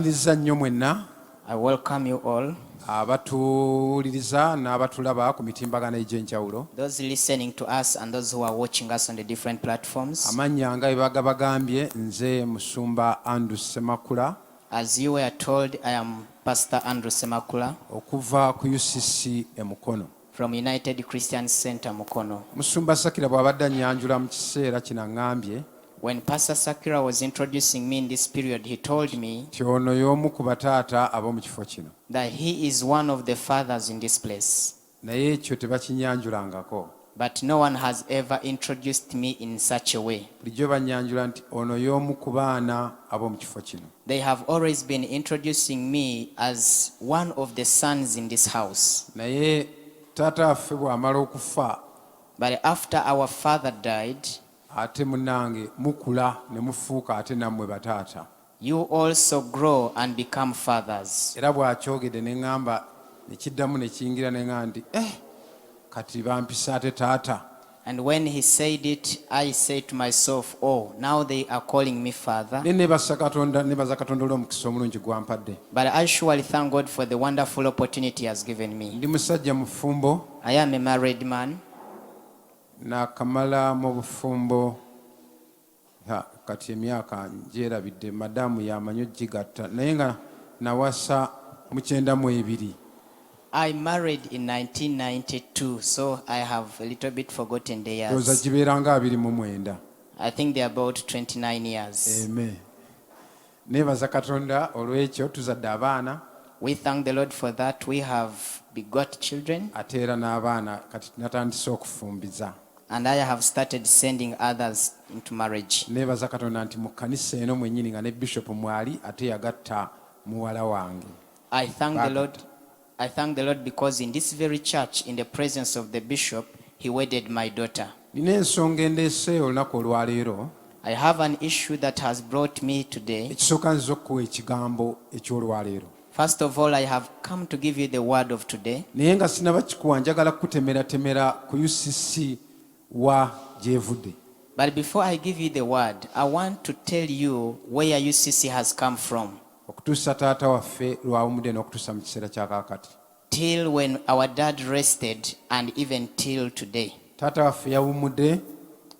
Mbaniriza nnyo mwenna. I welcome you all. Abatuwuliriza n'abatulaba ku mitimbagano egy'enjawulo. Those listening to us and those who are watching us on the different platforms. Amannya nga bagambye nze Musumba Andrew Semakula. As you were told, I am Pastor Andrew Semakula. Okuva ku UCC Mukono. From United Christian Center Mukono. Musumba Sakira bw'abadde annyanjula mu kiseera kino aŋŋambye. When Pastor Sakira was introducing me in this period, he told me ono y'omu ku bataata ab'omu kifo kino. That he is one of the fathers in this place. Naye ekyo tebakinnyanjulangako. But no one has ever introduced me in such a way. Bulijjo bannyanjula nti ono y'omu ku baana ab'omu kifo kino. They have always been introducing me as one of the sons in this house. Naye taata waffe bw'amala okufa. But after our father died, ate munange mukula ne mufuuka ate nammwe bataata. You also grow and become fathers. Era bw'akyogedde ne ŋŋamba ne kiddamu ne kiyingira ne ŋŋamba nti kati bampisa ate taata. And when he said it, I said to myself, oh, now they are calling me father. Nebaza Katonda olw'omukisa omulungi gw'ampadde. But I surely thank God for the wonderful opportunity he has given me. Ndi musajja mufumbo. I am a married man. Nakamala mu bufumbo kati emyaka ngyerabidde madamu yamanyi ogigatta naye nga nawasa mu 92. I married in 1992, so I have a little bit forgotten the years. Roza gibeeranga 29. I think they're about 29 years. Amen. Nebaza Katonda olw'ekyo tuzadde abaana. We thank the Lord for that. We have begot children. Ate era n'abaana kati natandise okufumbiza. And I have started sending others into marriage. Nebaza Katonda nti mu kkanisa eno mwennyini nga ne bishop mwali ate yagatta muwala wange. I thank the Lord because in this very church, in the presence of the bishop, he wedded my daughter. Nina ensonga endeese olunaku olwaleero. I have an issue that has brought me today. Ekisooka nziza okuwa ekigambo eky'olwaleero. First of all, I have come to give you the word of today. Naye nga sinaba kikuwa njagala kutemera ku UCC wa gyevudde. But before I give you the word, I want to tell you where UCC has come from. Okutuusa taata waffe lwawumudde n'okutuusa mu kiseera kya kaakati. Till when our dad rested and even till today. Taata waffe yawumudde.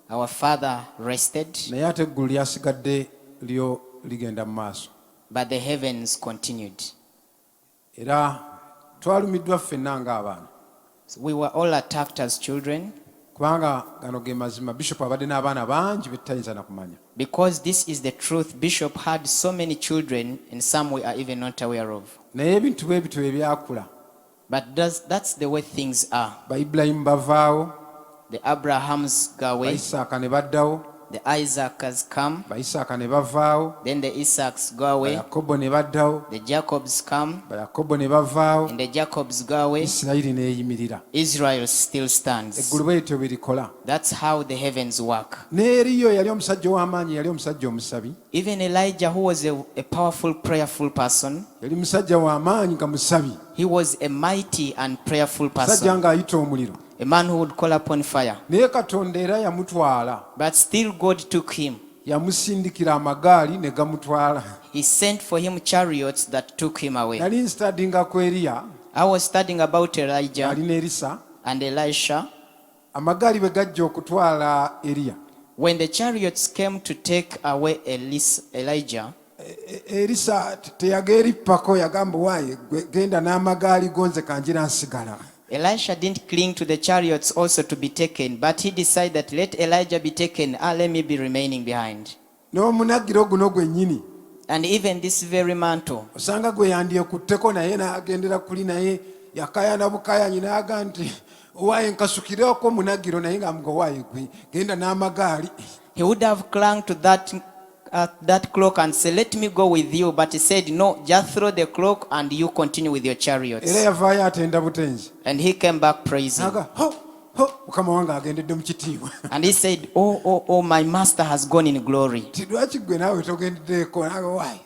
Our father rested. Naye ate eggulu lyasigadde lyo ligenda mu maaso. But the heavens continued. Era twalumiddwa ffenna ng'abaana. We were all attacked as children. Kubanga gano ge mazima Bishop abadde n'abaana bangi be tutayinza na kumanya. Because this is the truth, Bishop had so many children and some we are even not aware of. Naye ebintu bwe bityo ebyakula. But that's the way things are. Ba Ibrahim bavaawo. The Abrahams go away. Ba Isaaka ne baddawo. The Isaac has come. Ba Isaaka ne bavaawo. Then the Isaacs go away. Ba Yakobo ne baddawo. The Jacobs come. Ba Yakobo ne bavaawo. And the Jacobs go away. Isirayiri n'eyimirira. Israel still stands. Eggulu bwe lityo bwe likola. That's how the heavens work. Ne Eriyo yali omusajja ow'amaanyi, yali omusajja omusabi. Even Elijah, who was a powerful, prayerful person, yali musajja w'amaanyi nga musabi. He was a mighty and prayerful Musajja person. ng'ayita omuliro. A man who would call upon fire. Naye Katonda era yamutwala. But still God took him. Yamusindikira amagaali ne gamutwala. He sent for him chariots that took him away. Nali nstadinga ku Eriya. I was studying about Elijah Ali ne Elisa. and Elisha. Amagaali bwe gajja okutwala Eriya. When the chariots came to take away Elijah, Elisa teyageerippako yagamba waaye genda n'amagaali gonze kanjira nsigala. Elisha didn't cling to the chariots also to be taken, but he decided that let Elijah be taken, let me be remaining behind. N'omunagiro guno gwennyini. And even this very mantle. Osanga gwe yandyekutteko naye n'agendera kuli naye yakayana bukayanyi n'aga nti waaye nkasukireko munagiro naye nga mugo waaye gwe genda n'amagaali. He would have clung to that cloak and say, let me go with you. But he said, no, just throw the cloak and you continue with your chariots. Era yavaayo atenda butenzi. And he came back praising. Mukama wange agendedde mu kitiibwa. And he said, oh, my master has gone in glory. Lwaki gwe naawe togendeddeko naga waaye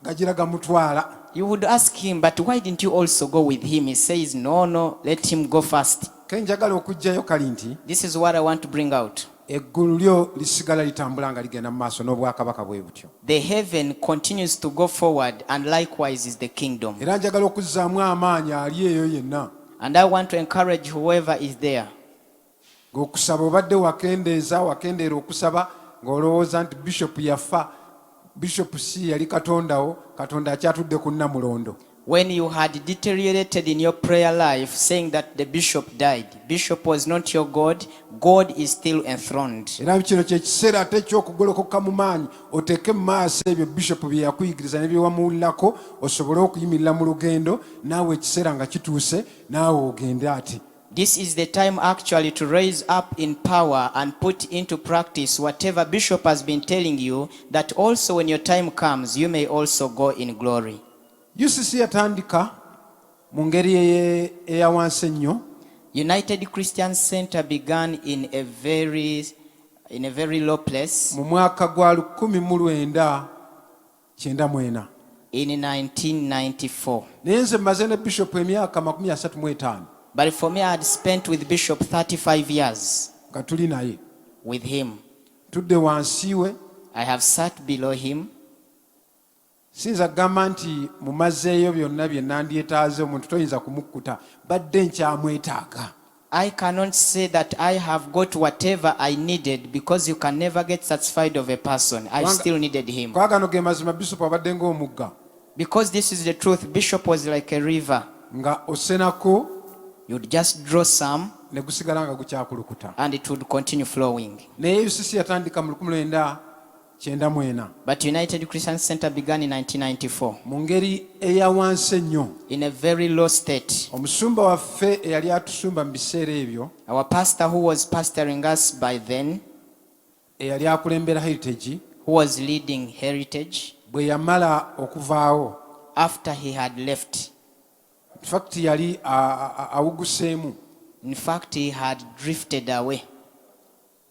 gagira gamutwala. You would ask him, but why didn't you also go with him? He says, no, let him go first. Kenjagala okujjayo kali nti. This is what I want to bring out. eggulu lyo lisigala litambula nga ligenda mu maaso n'obwakabaka bwe butyo. The heaven continues to go forward, and likewise is the kingdom. Era njagala okuzzaamu amaanyi ali eyo yenna. And I want to encourage whoever is there. Ng'okusaba obadde wakendeera okusaba ng'olowooza nti bishop yafa, bishop si yali katondawo, katonda akyatudde ku nnamulondo. When you had deteriorated in your prayer life, saying that the bishop died, bishop was not your God, God is still enthroned. Era kino kye kiseera ate eky'okugolokoka mu maanyi oteeke mu maaso ebyo bishop bye yakuyigiriza ne bye wamuwulirako osobole okuyimirira mu lugendo, naawe ekiseera nga kituuse naawe ogende ati. This is the time actually to raise up in power and put into practice whatever bishop has been telling you, that also when your time comes, you may also go in glory. UCC yatandika mu ngeri eya wansi ennyo. United Christian Center began in a very low place mu mwaka gwa 1994. in 1994. Naye nze mmaze ne bishop emyaka 35 But for me, I had spent with Bishop 35 years nga tuli naye. with him. Tudde wansi we. I have sat below him. Sinza kugamba nti mumazeeyo byonna bye nandyetaaze omuntu toyinza kumukkuta, badde nkyamwetaaga. I cannot say that I have got whatever I needed, because you can never get satisfied of a person. I still needed him. Kwagano ge mazima bishop abadde ng'omugga. Because this is the truth, Bishop was like a river. Nga osenako You'd just draw some ne gusigala nga gukyakulukuta. and it would continue flowing. Naye UCC yatandika mu 1994 But United Christian Center began in 1994 mu ngeri eya wansi ennyo. in a very low state. Omusumba waffe eyali atusumba mu biseera ebyo, Our pastor, who was pastoring us by then, eyali akulembera Heritage, who was leading Heritage, bwe yamala okuvaawo, after he had left, in fact yali awuguseemu. in fact, he had drifted away.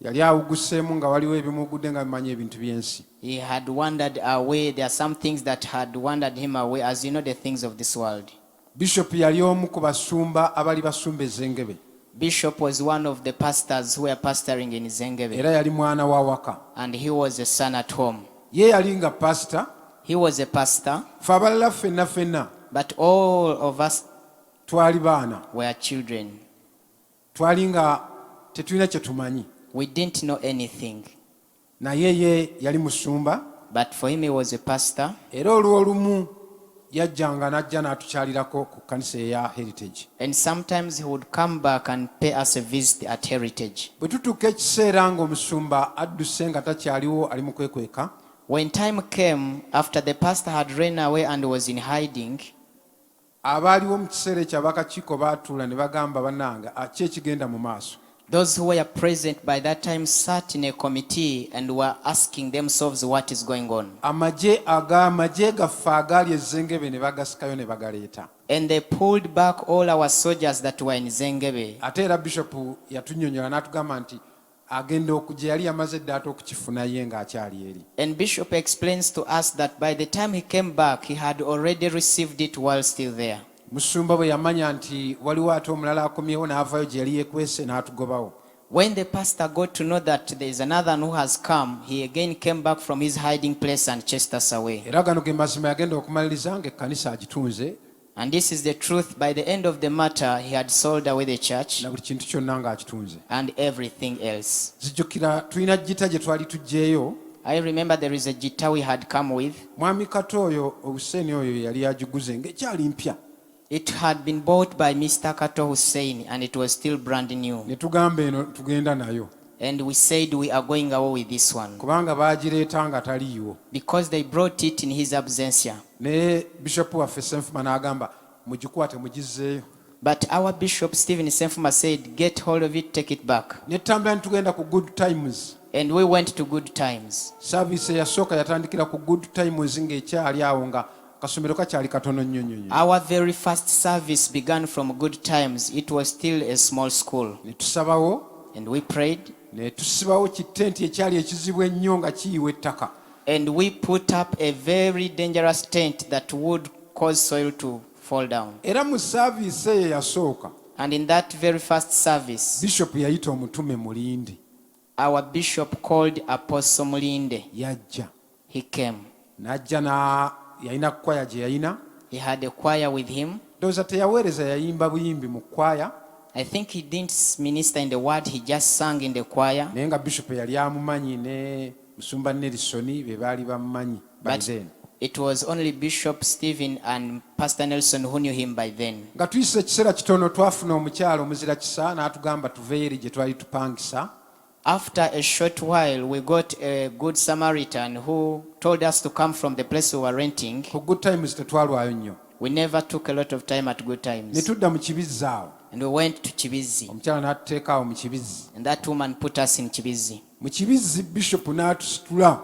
Yali awuguseemu nga waliwo ebimugudde nga bimanyi ebintu by'ensi. He had wandered away. There are some things that had wandered him away, as you know, the things of this world. Bishop yali omu ku basumba abali basumba ezengebe. Bishop was one of the pastors who were pastoring in Zengebe, Era yali mwana wa waka. and he was a son at home. Ye yali nga pastor, He was a pastor, ffe abalala ffenna but all of us twali baana. were children. Twali nga tetulina kye tumanyi. We didn't know anything, Naye ye yali musumba, but for him he was a pastor. era olw'olumu yajjanga n'ajja n'atukyalirako ku kkanisa eya Heritage. And sometimes he would come back and pay us a visit at Heritage. Bwe tutuuka ekiseera ng'omusumba adduse nga takyaliwo ali mu kwekweka, When time came, after the pastor had run away and was in hiding, abaaliwo mu kiseera ekyo abakakiiko baatuula ne bagamba bannange ki ekigenda mu maaso. those who were present by that time sat in a committee and were asking themselves what is going on. Amagye gaffe agaali ezengebe ne bagasikayo ne bagaleeta. And they pulled back all our soldiers that were in Zengebe. Ate era bishop yatunnyonnyola n'atugamba nti agenda okujja, yali yamaze dda ate okukifuna ye ng'akyali eri. And Bishop explains to us that by the time he came back, he had already received it while still there. Musumba bwe yamanya nti waliwo ate omulala akomyewo n'avaayo gye yali yeekwese n'atugobawo. When the pastor got to know that there is another one who has come, he again came back from his hiding place and chased us away. Era gano ge mazima yagenda okumaliriza ng'ekkanisa agitunze And this is the truth. By the end of the matter, he had sold away the church na buli kintu kyonna ng'akitunze. and everything else. Zijjukira tulina gita gye twali tuggyeyo. I remember there is a guitar we had come with. Mwami Kato oyo Hussein oyo yali agiguze ng'ekyali mpya. It had been bought by Mr. Kato Hussein and it was still brand new. Ne tugamba eno tugenda nayo. And we said we are going away with this one Kubanga baagireeta nga taliiwo. because they brought it in his absentia. Ne Bishop waffe Senfuma n'agamba mugikwate mugizzeeyo. But our Bishop Stephen Senfuma said, get hold of it, take it back. Ne tutambula ne tugenda ku Good Times. And we went to Good Times. Service eyasooka yatandikira ku Good Times ng'ekyali awo nga kasomero kakyali katono nnyo nnyo. Our very first service began from Good Times. It was still a small school. Ne tusabawo, And we prayed. ne tusibawo kitenti ekyali ekizibu ennyo nga kiyiwa ettaka. And we put up a very dangerous tent that would cause soil to fall down. Era mu service eyo eyasooka And in that very first service, Bishop yayita omutume mulindi. our bishop called Apostle Mulinde. yajja He came. n'ajja yalina kwaya gye yalina. He had a choir with him. Ndowooza teyaweereza, yayimba buyimbi mu kwaya. I think he didn't minister in the word, he just sang in the choir. Naye nga bishop yali amumanyi ne musumba Nelson be baali bamumanyi by But then. it was only Bishop Stephen and Pastor Nelson who knew him by then. Nga tuyise ekiseera kitono twafuna omukyalo omuzira kisa n'atugamba tuveyo eri gye twali tupangisa. After a short while, we got a good Samaritan who told us to come from the place we were renting. Ku good times tetwalwayo nnyo. We never took a lot of time at good Ne times. tudda mu kibizzi awo. And we went to Chibizi. Omukyala n'atuteeka awo mu kibizzi. And that woman put us in Chibizi. Mu kibizzi bishop n'atusitula.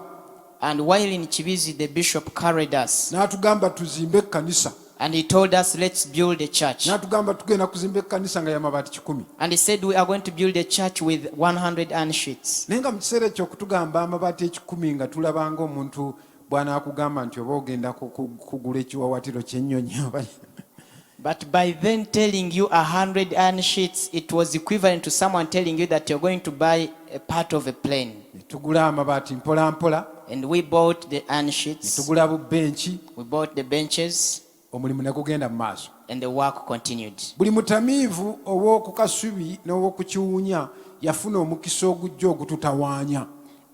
And while in Chibizi, the bishop carried us. N'atugamba tuzimbe ekkanisa. And he told us, let's build a church. N'atugamba tugenda kuzimba ekkanisa nga y'amabaati 100. And he said, we are going to build a church with 100 iron sheets. Naye nga mu kiseera ekyo okutugamba amabaati 100 nga tulabanga omuntu bw'anaakugamba nti oba ogenda kugula ekiwawatiro ky'ennyonyi. But by then telling you 100 iron sheets, it was equivalent to someone telling you that you're going to buy a part of a plane. Tugula amabaati mpola mpola. And we bought the iron sheets. Tugula bubenchi. We bought the benches. Omulimu ne gugenda mu maaso. And the work continued. Buli mutamiivu ow'oku Kasubi n'ow'oku Kiwunya yafuna omukisa ogujja ogututawaanya.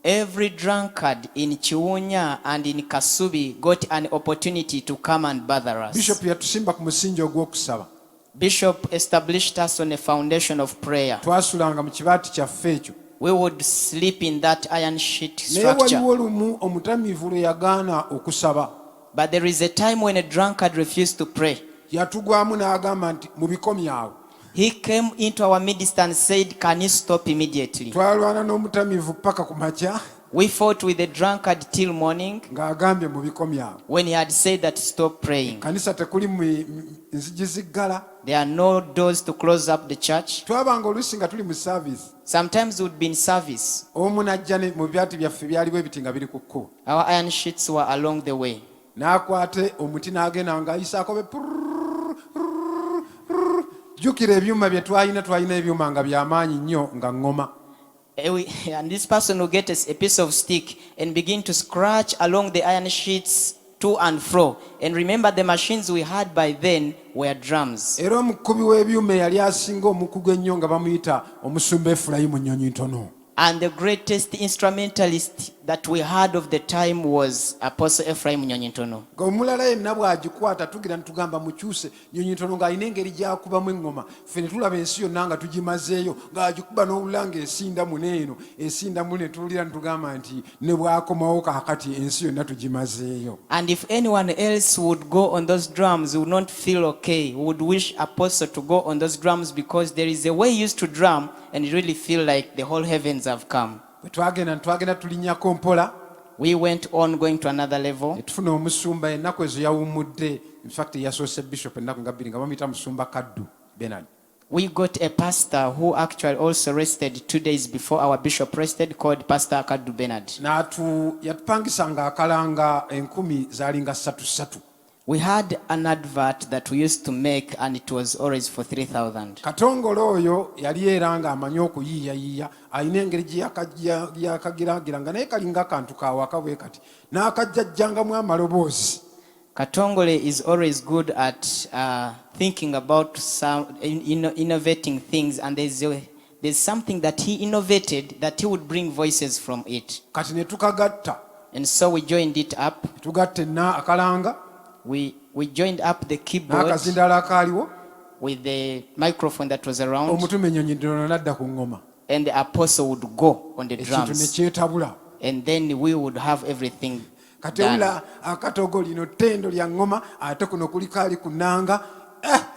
Every drunkard in Chiwunya and in Kasubi got an opportunity to come and bother us. Bishop yatusimba ku musingi ogw'okusaba. Bishop established us on a foundation of prayer. Twasulanga mu kibaati kyaffe ekyo. We would sleep in that iron sheet Naye structure. waliwo lumu omutamiivu lwe yagaana okusaba. But there is a time when a drunkard refused to pray. Yatugwamu n'agamba nti mubikomye awo. He came into our midst and said, can you stop immediately? Twalwana n'omutamiivu paka ku makya We fought with the drunkard till morning ng'agambye mubikomye awo. when he had said that stop praying. Kanisa tekuli nzigi ziggala. There are no doors to close up the church. Twabanga oluusi nga tuli mu service. Sometimes we would be in service. Omu n'ajja mu byaati byaffe byaliwo ebiti nga biri ku kkubo. Our iron sheets were along the way. N'akwate omuti n'agenda ng'ayisaako be jjukira ebyuma bye twalina ebyuma nga by'amaanyi nnyo nga ŋŋoma. And this person will get a piece of stick and begin to scratch along the iron sheets to and fro. And remember, the machines we had by then were drums. Era omukubi w'ebyuma eyali asinga omukugu ennyo nga bamuyita omusumba Efulayimu Nnyonyi Ntono. And the greatest instrumentalist that we had of the time was Apostle Ephraim Nyonyintono. Omulala yenna bw'agikwata tugira ntugamba mukyuse Nnyonyi Ntono ng'alina engeri gy'akubamu eŋŋoma. Ffe ne tulaba ensi yonna nga tugimazeeyo ng'agikuba n'owulira ng'esinda muneeno esinda mune ne tuwulira ne tugamba nti ne bw'akomawo kaakati ensi yonna tugimazeeyo. And if anyone else would go on those drums, we would not feel okay. We would wish Apostle to go on those drums because there is a way he used to drum and you really feel like the whole heavens have come. Bwe twagenda tulinnyako mpola. We went on going to another level. Ne tufuna omusumba ennaku ezo yawummudde. In fact yasoose bishop ennaku nga bbiri nga bamuyita musumba Kaddu Bernard. We got a pastor who actually also rested 2 days before our bishop rested, called Pastor Kaddu Bernard. Yatupangisanga akalanga 1000 zaalinga 3. We had an advert that we used to make and it was always for 3,000. Katongole oyo yali era nga amanyi okuyiiyayiiya alina engeri gyakagiragiranga naye kalinga akantu kaawaka bwe kati n'akajjajjangamu amaloboozi. Katongole is always good at thinking about some innovating things, and there's something that he innovated that he would bring voices from it. Kati ne tukagatta. And so we joined it up. Tugatte akalanga. We joined up the keyboard n'akazindala akaaliwo. With the microphone that was around. Omutume Nnyonyi Ntono n'adda ku ŋŋoma. And the apostle would go on the Ekintu ne drums. kyetabula. And then we would have everything Kati ewula akatogo lino ttendo lya ŋŋoma ate kuno kuliko ali ku nnanga.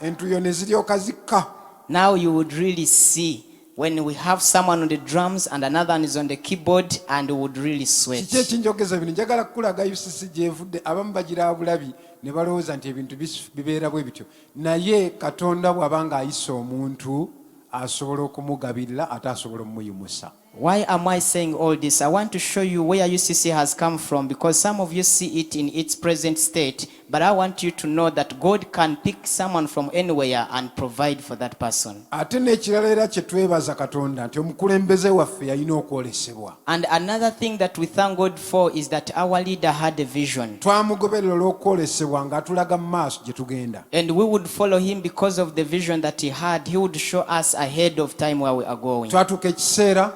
Entuyo ne ziryoka zikka. Now you would really see when we have someone on the drums and another one is on the keyboard, and we would really sweat. Kiki ekinjogeza bino njagala kukulaga UCC gyevudde abamu bagira bulabi ne balowooza nti ebintu bibeera bwe bityo. Naye Katonda bw'aba ng'ayisa omuntu asobola okumugabirira ate asobola omumuyimusa. Why am I saying all this? I want to show you where UCC has come from, because some of you see it in its present state, but I want you to know that God can pick someone from anywhere and provide for that person. Ate n'ekirala era kye twebaza Katonda nti omukulembeze waffe yalina okwolesebwa. And another thing that we thank God for is that our leader had a vision. Twamugoberera olw'okwolesebwa ng'atulaga mu maaso gye tugenda. And we would follow him because of the vision that he had. He would show us ahead of time where we are going. Twatuuka ekiseera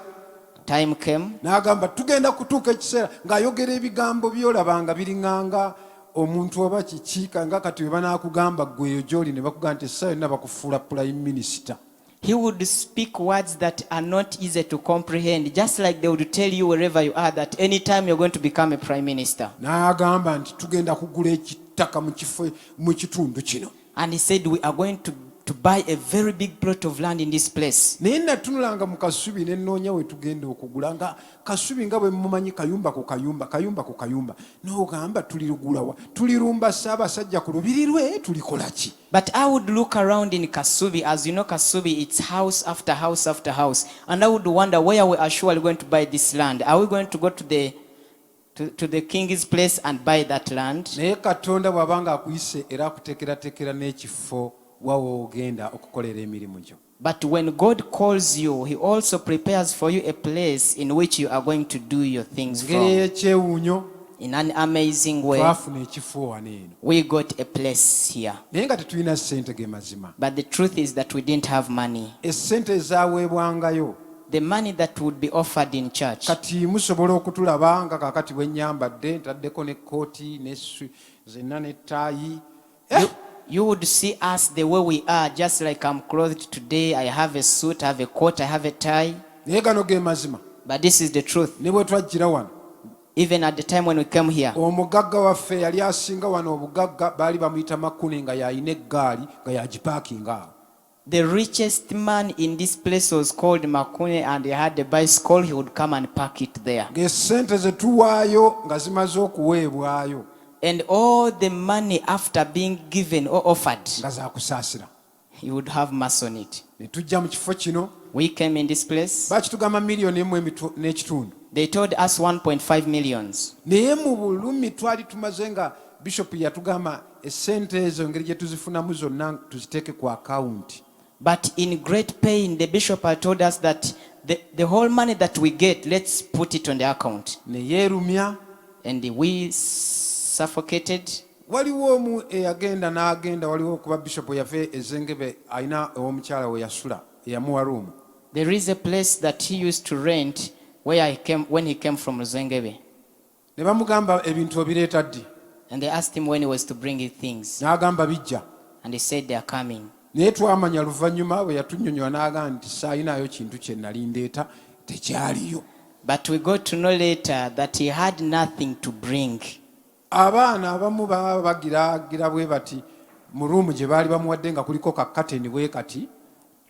Time came. n'agamba tugenda kutuuka ekiseera ng'ayogera ebigambo by'olabanga biringanga omuntu oba kikiika nga kati bwe banaakugamba ggweyo gy'oli ne bakugamba nti essaawa yonna bakufuula prime minister. He would speak words that are not easy to comprehend, just like they would tell you wherever you are that anytime you're going to become a prime minister. N'agamba nti tugenda kugula ekittaka mu kitundu kino. And he said, we are going to buy a very big plot of land in this place. Naye natunulanga mu Kasubi ne nnoonya we tugenda okugula nga Kasubi nga bwe mumanyi kayumba ku kayumba n'ogamba tulirugulawa tulirumba Ssaabasajja ku lubiri lwe tulikola ki? But I would look around in Kasubi. As you know, Kasubi, it's house after house after house. And I would wonder where we are surely going to buy this land. Are we going to go to the king's place and buy that land? Naye Katonda bw'abanga akuyise era akuteekerateekera n'ekifo wawo ogenda okukolera emirimu gyo. But when God calls you, he also prepares for you a place in which you are going to do your things Ngeri from. y'ekyewuunyo In an amazing way, twafuna ekifo wano eno. we got a place here. Naye nga tetulina ssente ge mazima. But the truth is that we didn't have money. Essente ezaaweebwangayo The money that would be offered in church. kati musobola okutulaba nga kaakati bwe nnyambadde ntaddeko n'ekkooti zenna n'ettaayi. You would see us the way we are, just like I'm clothed today. I have a suit, I have a coat, I have a tie. Naye gano ge mazima. But this is the truth. Ne bwe twajjira wano Even at the time when we came here, omugagga waffe yali asinga wano obugagga baali bamuyita Makune nga yalina eggaali nga yagipaakinga awo. the richest man in this place was called Makune, and he had a bicycle. He would come and park it there. ng'essente ze tuwaayo nga zimaze okuweebwayo And all the money after being given or offered, nga zakusaasira. he would have mass on it. Ne tujja mu kifo kino We came in this place. baakitugamba miliyoni emu n'ekitundu. They told us 1.5 millions. Naye mu bulumi twali tumaze nga Bishop yatugamba essente ezo engeri gye tuzifunamu zonna tuziteeke ku akawunti. But in great pain, the bishop had told us that the whole money that we get, let's put it on the account. Ne yeerumya. And we suffocated. Waliwo omu eyagenda n'agenda waliwo okuba Bishop yave ezengebe alina ow'omukyala we yasula eyamuwa ruumu. There is a place that he used to rent when he came from Ruzengebe. Ne bamugamba ebintu obireeta ddi? And they asked him when he was to bring his things. N'agamba bijja. And he said they are coming. Naye twamanya luvannyuma bwe yatunnyonnyola n'agamba nti saayinaayo kintu kye nali ndeeta tekyaliyo. But we got to know later that he had nothing to bring. Abaana abamu baba bagiraagira bwe bati mu ruumu gye baali bamuwadde nga kuliko kakkateni bwe kati.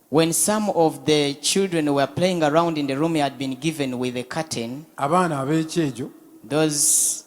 When some of the children were playing around in the room he had been given with a curtain, abaana ab'ekyejo those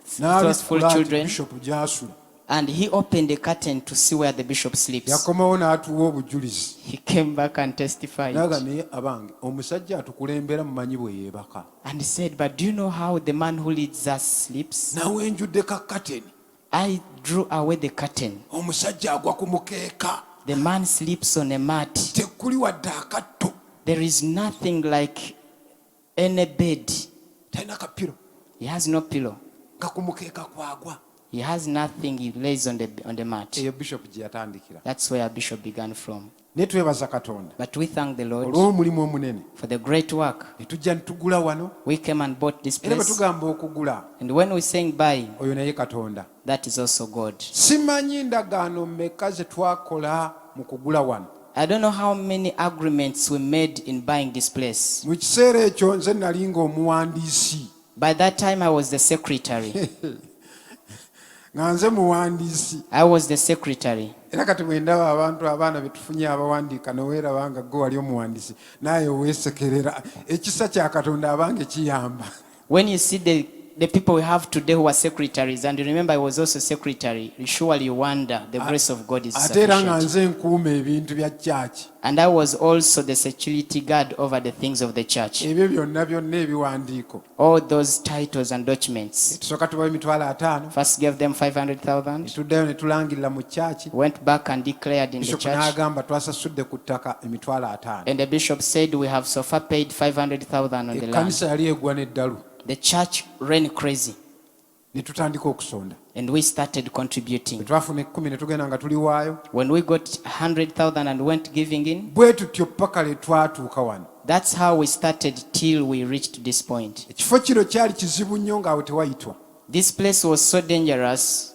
full children, Bishop gy'asula. and he opened the curtain to see where the bishop sleeps. Yakomawo n'atuwa obujulizi. He came back and testified. Naga naye abange omusajja atukulembera mumanyi bwe yeebaka. And he said, but do you know how the man who leads us sleeps? Nawe njudde kakkateni. I drew away the curtain. Omusajja agwa ku mukeeka. The man sleeps on a mat. Tekuli wadde akatto. There is nothing like any bed. Talina kapiro. He has no pillow. Nga ku mukeeka kwagwa. He has nothing. He lays on the mat. Eyo Bishop gye yatandikira. That's where Bishop began from. Ne twebaza Katonda. But we thank the Lord olw'omulimu omunene. for the great work. Ne tujja ne tugula wano. We came and bought this Era bwe place. tugamba okugula. And when we saying buy, Oyo naye Katonda. that is also God. Simanyi ndagaano mmeka ze twakola mu kugula wano. I don't know how many agreements we made in buying this place. Mu kiseera ekyo nze nali ng'omuwandiisi. By that time, I was the secretary. Nga nze muwandiisi. I was the secretary. Era kati bwe ndaba abantu abaana be tufunye abawandiika noweeraba nga gwe wali omuwandiisi naye oweesekerera ekisa kya Katonda abange kiyamba. When you see the people we have today who are secretaries, and you remember I was also secretary, surely you wonder the grace of God is ate era nga sufficient. nze nkuuma ebintu bya church. And I was also the security guard over the things of the church. Ebyo byonna ebiwandiiko. All those titles and documents. Tusooka tubayo $5,000. First gave them 500,000. Tuddeyo ne tulangirira mu church. Went back and declared in the Bishop church. n'agamba twasasudde ku ttaka $5,000. And the bishop said we have so far paid 500,000 on the land. Ekkanisa yali egwa n'eddalu. The church ran crazy. Ne tutandika okusonda. And we started contributing. Bwe twafuna 10 ne tugenda nga tuliwaayo. When we got 100,000 and went giving in, bwe tutyo paka le twatuuka wano. that's how we started till we reached this point. Ekifo kino kyali kizibu nnyo ng'awo tewayitwa. This place was so dangerous.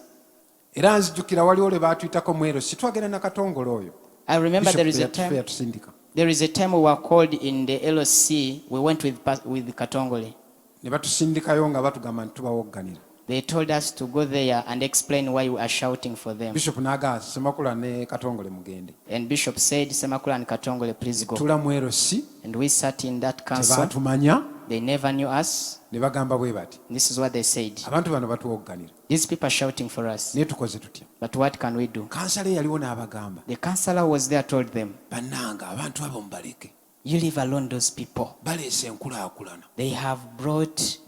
Era nzijukira waliwo le baatuyitako mwero sitwagenda na katongole oyo. I remember Bishop yatusindika. there is a time we were called in the LOC. We went with Katongole. Ne batusindikayo nga batugamba nti tubawogganira. They told us to go there and explain why we are shouting for them. Bishop n'agamba Semakula ne Katongole mugende. And Bishop said, Semakula and Katongole, please go. Tula mwero si. And we sat in that council. Tebaatumanya. They never knew us. Ne bagamba bwe bati. This is what they said. Abantu bano batuwogganira. These people are shouting for us. Naye tukoze tutya? But what can we do? Kansala yaliwo n'abagamba. The counselor was there, told them, Bannanga abantu abo mubaleke. you leave alone those people. Baleese enkulaakulana. They have brought.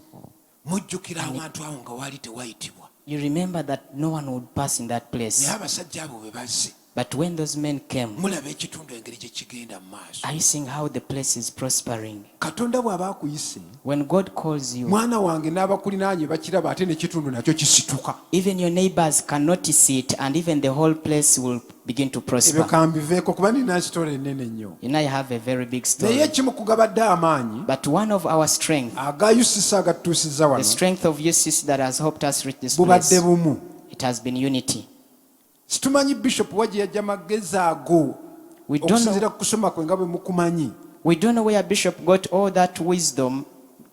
Mujjukira abantu abo nga waali tewayitibwa. You remember that no one would pass in that place. Naye abasajja abo bwe bazze. But when those men came, Mulaba ekitundu engeri gye kigenda mu maaso. are you seeing how the place is prospering? Katonda bw'aba akuyise. When God calls you, Mwana wange n'abakulinaanye bakiraba ate n'ekitundu nakyo kisituka. even your neighbors can notice it, and even the whole place will begin to Ebyo prosper. kambiveeko kuba nina sitole ennene nnyo. You know, I have a very big Naye story. ekimu kugabadde amaanyi But one of our strength, agayusisa agatutuusizza the wano strength of UCC that has helped us reach this bubadde place, bumu. it has been unity. Situmanyi Bishop wa gye yajja magezi ago We don't know. okusinziira ku kusoma kwe nga bwe mukumanyi. We don't know where Bishop got all that wisdom,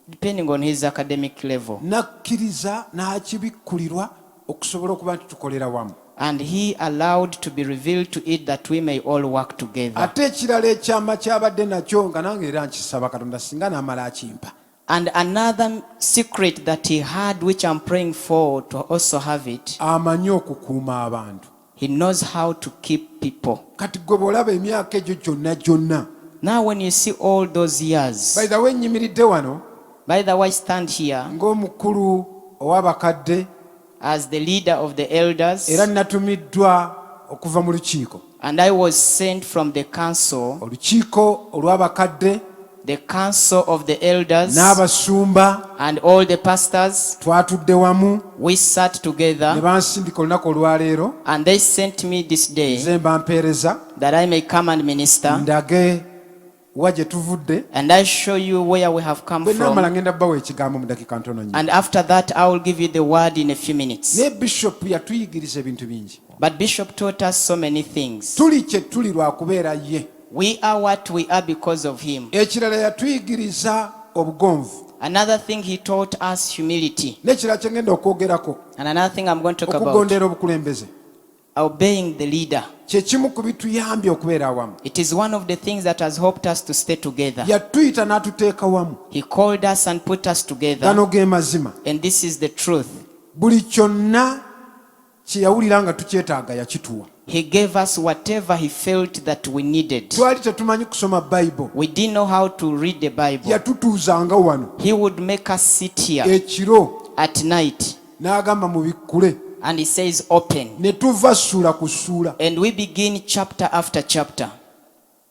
depending on his academic level. Nakkiriza n'akibikkulirwa okusobola okuba nti tukolera wamu. And he allowed to be revealed to it that we may all work together. Ate ekirala ekyama kyabadde nakyo nga nange era nkisaba Katonda singa n'amala akimpa. And another secret that he had, which I'm praying for to also have it, Amanyi okukuuma abantu. he knows how to keep people. Kati gwe bw'olaba emyaka egyo gyonna. Now when you see all those years, By the way nnyimiridde wano by the way I stand here ng'omukulu ow'abakadde as the leader of the elders, era natumiddwa okuva mu lukiiko. and I was sent from the council, Olukiiko olw'abakadde the council of the elders, n'abasumba and all the pastors. twatudde wamu We sat ne together, bansindika olunaku olwaleero and they sent me this day nze mba mpeereza that I may come and minister, ndage wa gye tuvudde. and I show you where we have come Bwe naamala from. ngenda bbawo ekigambo mu dakiika ntono nnyo. And after that, I will give you the word in a few minutes. Naye Bishop yatuyigiriza ebintu bingi. But Bishop taught us so many things. Tuli kye tuli lwa kubeera ye. We are what we are because of him. Ekirala yatuyigiriza obugonvu. Another thing he taught us humility. N'ekirala kye ngenda okwogerako And another thing I'm going to talk about, okugondera obukulembeze. obeying the leader. Kye kimu ku bituyambye okubeera awamu. It is one of the things that has helped us to stay together. Yatuyita n'atuteeka wamu. He called us and put us together. Gano ge mazima. And this is the truth. Buli kyonna kye yawulira nga tukyetaaga yakituwa. He gave us whatever he felt that we needed. Twali tetumanyi kusoma Bayibuli. We didn't know how to read the Bible. Yatutuuzanga wano He would make us sit here ekiro at night, n'agamba mubikkule and he says open. ne tuva ssuula ku ssuula And we begin chapter after chapter.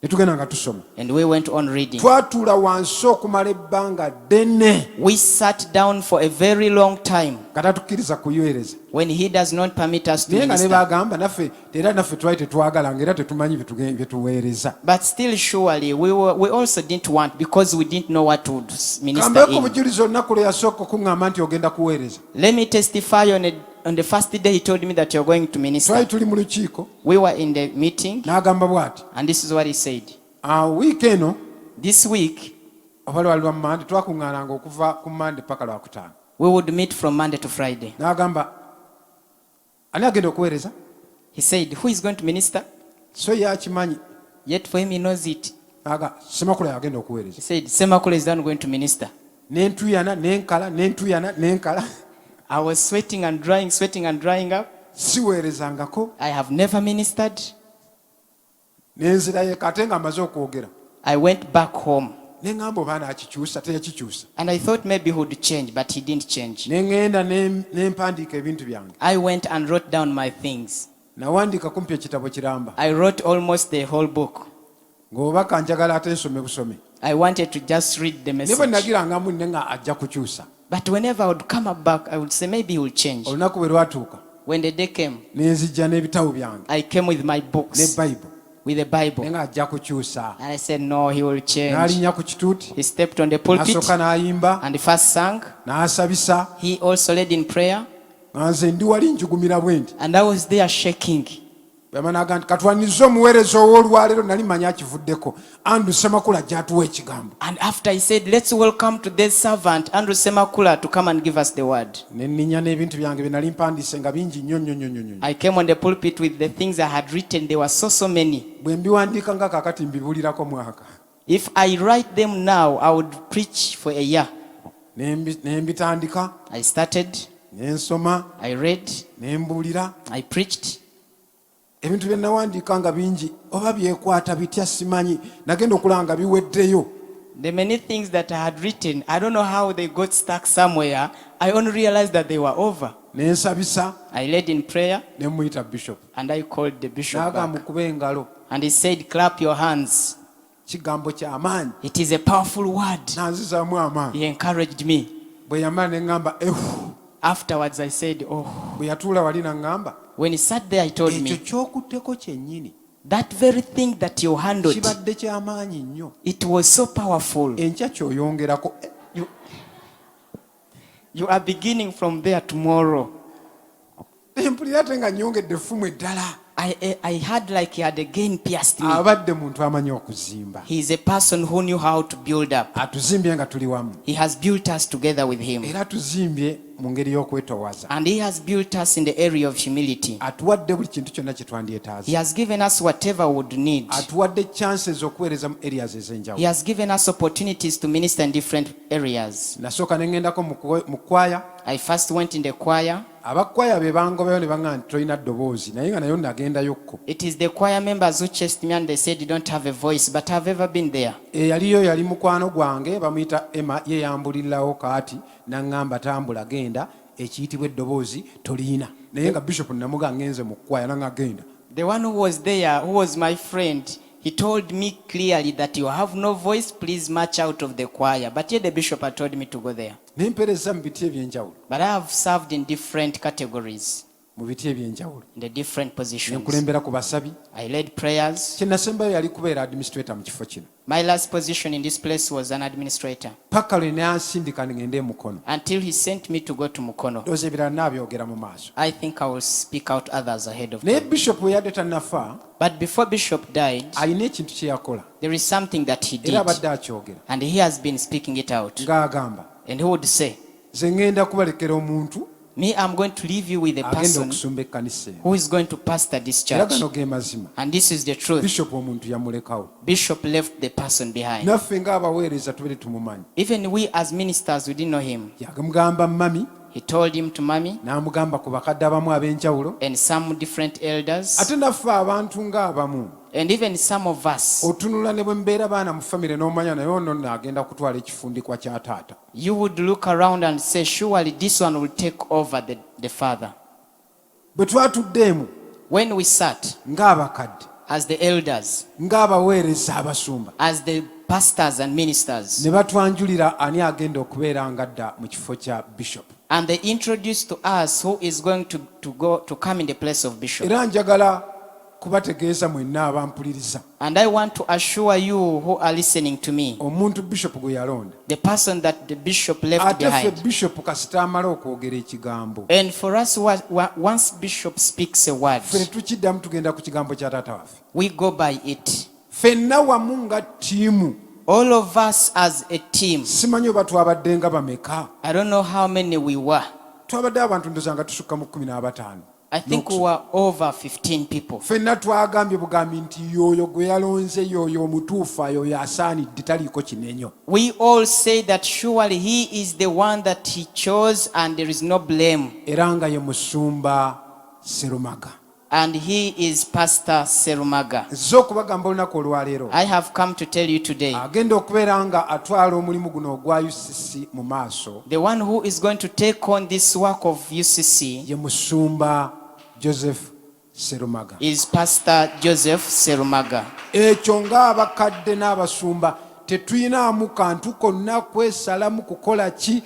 ne tugenda nga tusoma. And we went on reading. Twatuula wansi okumala ebbanga ddene We sat down for a very long time nga tatukkiriza kuyoereza. when he does not permit us to Naye nga ne minister. bagamba naffe era naffe twali tetwagala nga era tetumanyi bye tuweereza. But still, surely, we also didn't want, because we didn't know what would minister Kambeeko in. bujulizi olunaku lwe yasooka okuŋŋamba nti ogenda kuweereza. Let me testify on the first day he told me that you're going to minister. Twali tuli mu lukiiko We were in the meeting, n'agamba bw'ati. and this is what he said. Wiiki eno This week, oba lwali lwa Mande twakuŋŋaananga okuva ku Mande paka Lwakutaano. we would meet from Monday to Friday. N'agamba ani agenda okuweereza? He said, who is going to minister? So ye akimanyi. Yet for him, he knows it. Semakula yagenda He okuweereza. said, Semakula is not going to minister. Nentuyana nenkala nentuyana nenkala. I was sweating and drying up. Siweerezangako. I have never ministered. Nenzirayo kate nga amaze okwogera. I went back home. Nengamba oba nakikyusa teyakikyusa. And I thought maybe he would change, but he didn't change. Nengenda nempandiika ebintu byange. I went and wrote down my things. Nawandiika kumpi ekitabo kiramba. I wrote almost the whole book. Ng'obaka njagala ate nsome busome. I wanted to just read the Ne bwe message. nagiranga munne nga ajja kukyusa. But whenever I would come back, I would say maybe he will change. Olunaku bwe lwatuuka. When the day came, Nenzijja n'ebitabo byange. I came with my Ne books, Bible. with the Bible. Nenga ajja kukyusa. And I said, no, he will change. N'alinnya ku kituuti. He stepped on the pulpit N'asooka n'ayimba. and first sang. N'asabisa. He also led in prayer. Nga nze ndi wali njugumira bwe nti. And I was there shaking. Bamanaga nti katwanirize omuweereza ow'olwaleero nali manya akivuddeko. Andrew Semakula gy'atuwa ekigambo. And after he said, let's welcome today's servant, Andrew Semakula, to come and give us the word. Ne nninya n'ebintu byange bye nali mpandiise nga bingi nnyo nnyo nnyo nnyo. I came on the pulpit with the things I had written. There were so many. Bwe mbiwandiika nga kaakati mbibuulirako mwaka. If I write them now, I would preach for a year. Ne mbitandika. I started, Ne nsoma. I read, Ne mbuulira. I preached. Ebintu bye nawandiika nga bingi oba byekwata bitya simanyi nagenda okulaba nga biweddeyo. The many things that I had written, I don't know how they got stuck somewhere. I only realized that they were over. Ne nsabisa. I led in prayer Ne muyita Bishop. and I called the bishop N'agamba back. mukube engalo. And he said, clap your hands. Kigambo ky'amaanyi. It is a powerful word. N'anzizaamu amaanyi. He encouraged me. Bwe yamala ne ŋŋamba ehu. Afterwards, I said, oh. Bwe yatuula wali n'aŋŋamba. When he sat there, he told Ekyo me, ky'okutteko kyennyini. that very thing that you handled, Kibadde ky'amaanyi nnyo. it was so powerful. Enkya ky'oyongerako. You are beginning from there tomorrow. Mpulira ate nga nnyongedde effumu eddala. I had like he had again pierced me. Abadde muntu amanyi okuzimba. He is a person who knew how to build up. Atuzimbye nga tuli wamu. He has built us together with him. Era tuzimbye mu ngeri y'okwetoowaza. And he has built us in the area of humility. Atuwadde buli kintu kyonna kye He twandyetaaze. has given us whatever we would need. Atuwadde chances okuweereza mu areas He ez'enjawulo. has given us opportunities to minister in different areas. Nasooka ne ŋŋendako mu kwaya. I first went in the choir. Abakwaya be bangobayo ne baŋŋamba nti tolina ddoboozi naye nga nayo nagendayokko. It is the choir members who chased me and they said you don't have a voice, but I've ever been there. Eyaliyo yali mukwano gwange bamuyita Emma ye yambulirawo kaati n'aŋŋamba tambula genda ekiyitibwa eddoboozi toliina. Naye nga Bishop namuga ngenze mu kwaya nanga genda. The one who was there, who was my friend, he told me clearly that you have no voice, please march out of the choir. But yet the bishop had told me to go there. Ne mpeereza mu biti eby'enjawulo. But I have served in different categories, Mu biti eby'enjawulo. in the different Ne positions. nkulembera ku basabi. I led prayers. Kye nasembayo yali kubeera administrator mu kifo kino. My last position in this place was an administrator, Paka lwe nansindika ngende e Mukono. until he sent me to go to Mukono. Ndowooza ebirala naabyogera mu maaso. I think I will speak out others ahead of Naye time. Bishop we yadde tannafa But before Bishop died, alina ekintu kye yakola. there is something that he did, Era abadde akyogera. and he has been speaking it out. Ng'agamba. And he would say, Nze ŋŋenda kubalekera omuntu me, I'm going to leave you with a agenda person okusumba ekkanisa eno. who is going to pastor this Era church. gano ge mazima. And this is the truth. Bishop omuntu yamulekawo. Bishop left the person behind. Naffe ng'abaweereza tubere tumumanyi. Even we as ministers, we didn't know him. Yamugamba mami, He told him to mommy n'amugamba ku bakadde abamu ab'enjawulo. and some different elders, Ate naffe abantu ng'abamu. and even some of us. Otunula ne bwe mbeera baana mu famire n'omanya naye ono n'agenda kutwala ekifundikwa kya taata. You would look around and say, surely this one will take over the father. Bwe twatuddeemu When we sat ng'abakadde, as the elders, ng'abaweereza abasumba, as the pastors and ministers, ne batwanjulira ani agenda okubeera ngadda mu kifo kya Bishop. and they introduced to us who is going to come in the place of Bishop. Era njagala kubategeeza mwenna abampuliriza. And I want to assure you who are listening to me, Omuntu Bishop gwe yalonda. the person that the bishop left Ate ffe behind. Bishop kasita amala okwogera ekigambo. And for us, once Bishop speaks a word, Ffe ne tukiddamu tugenda ku kigambo kya taata waffe. we go by it. Ffenna wamu nga ttiimu. All of us as a team. Simanyi oba twabadde nga bameka. I don't know how many we were. Twabadde abantu ndoza nga tusukka mu 15. I think we were over 15 people. ffenna twagambye bugambi nti yoyo gwe yalonze yoyo omutuufu ayo yasaanidde taliiko kinenyo. We all say that surely he is the one that he chose and there is no blame. Era nga ye musumba Serumaga. And he is Pastor Serumaga. Nzize okubagamba olunaku olwaleero. I have come to tell you today. Agenda okubeera nga atwala omulimu guno ogwa UCC mu maaso. The one who is going to take on this work of UCC ye musumba Joseph Serumaga. is Pastor Joseph Serumaga. Ekyo ng'abakadde n'abasumba tetuyinaamu kantu konna kwesalamu kukola ki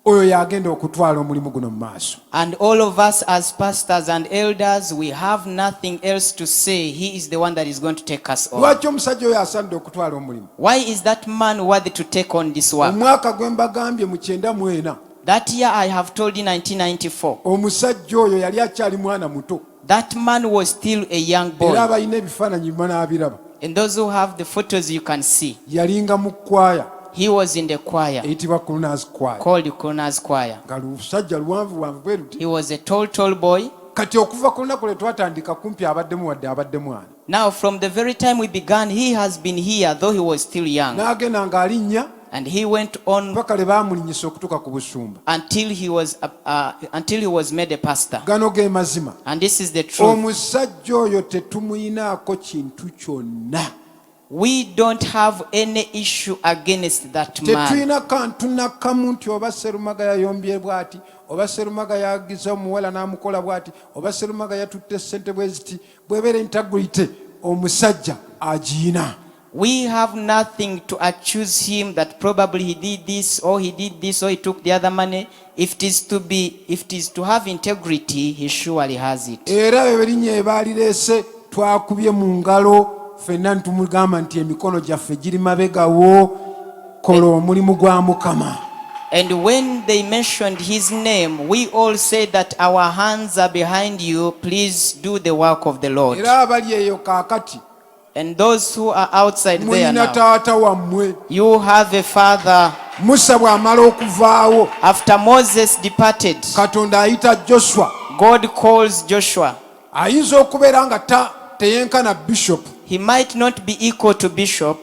oyo yagenda okutwala omulimu guno mu maaso. And all of us as pastors and elders, we have nothing else to say. He is the one that is going to take us on. Lwaki omusajja oyo asaanidde okutwala omulimu? Why is that man worthy to take on this work? Omwaka gwe mbagambye mu 94 That year I have told you, 1994, omusajja oyo yali akyali mwana muto. that man was still a young boy. Era abalina ebifaananyi banaabiraba. And those who have the photos you can see, Yalinga mu kwaya he was in the choir eyitibwa Crooners Choir. called Krona's choir. Nga lusajja luwanvu bwe luti. He was a tall boy. Kati okuva ku lunaku lwe twatandika kumpi abaddemu wadde abadde mwana. Now from the very time we began, he has been here, though he was still young. N'agenda ng'alinnya And he went on paka le baamulinyisa okutuuka ku busumba. until he was made a pastor. Gano ge mazima. And this is the truth. Omusajja oyo tetumuyinaako kintu kyonna. We don't have any issue against that man. Tetulina kantu nakamu nti oba Serumaga yayombye bw'ati, oba Serumaga yagiza omuwala n'amukola bw'ati, oba Serumaga yatutte ssente bwe ziti. Bw'ebeera integrity omusajja agiyina. We have nothing to accuse him that probably he did this or he did this or he took the other money. If it is to have integrity, he surely has it. Era erinnya ebaalireese twakubye mu ngalo ffenna tumugamba nti emikono gyaffe giri mabegawo kola omulimu gwa Mukama. And when they mentioned his name, we all said that our hands are behind you. Please do the work of the Lord. Era abali eyo kaakati And those who are outside there mulina now, taata wammwe. you have a father. Musa bw'amala okuvaawo After Moses departed, Katonda ayita Joshua. God calls Joshua. Ayinza okubeera nga teyenkana bishop. He might not be equal to Bishop,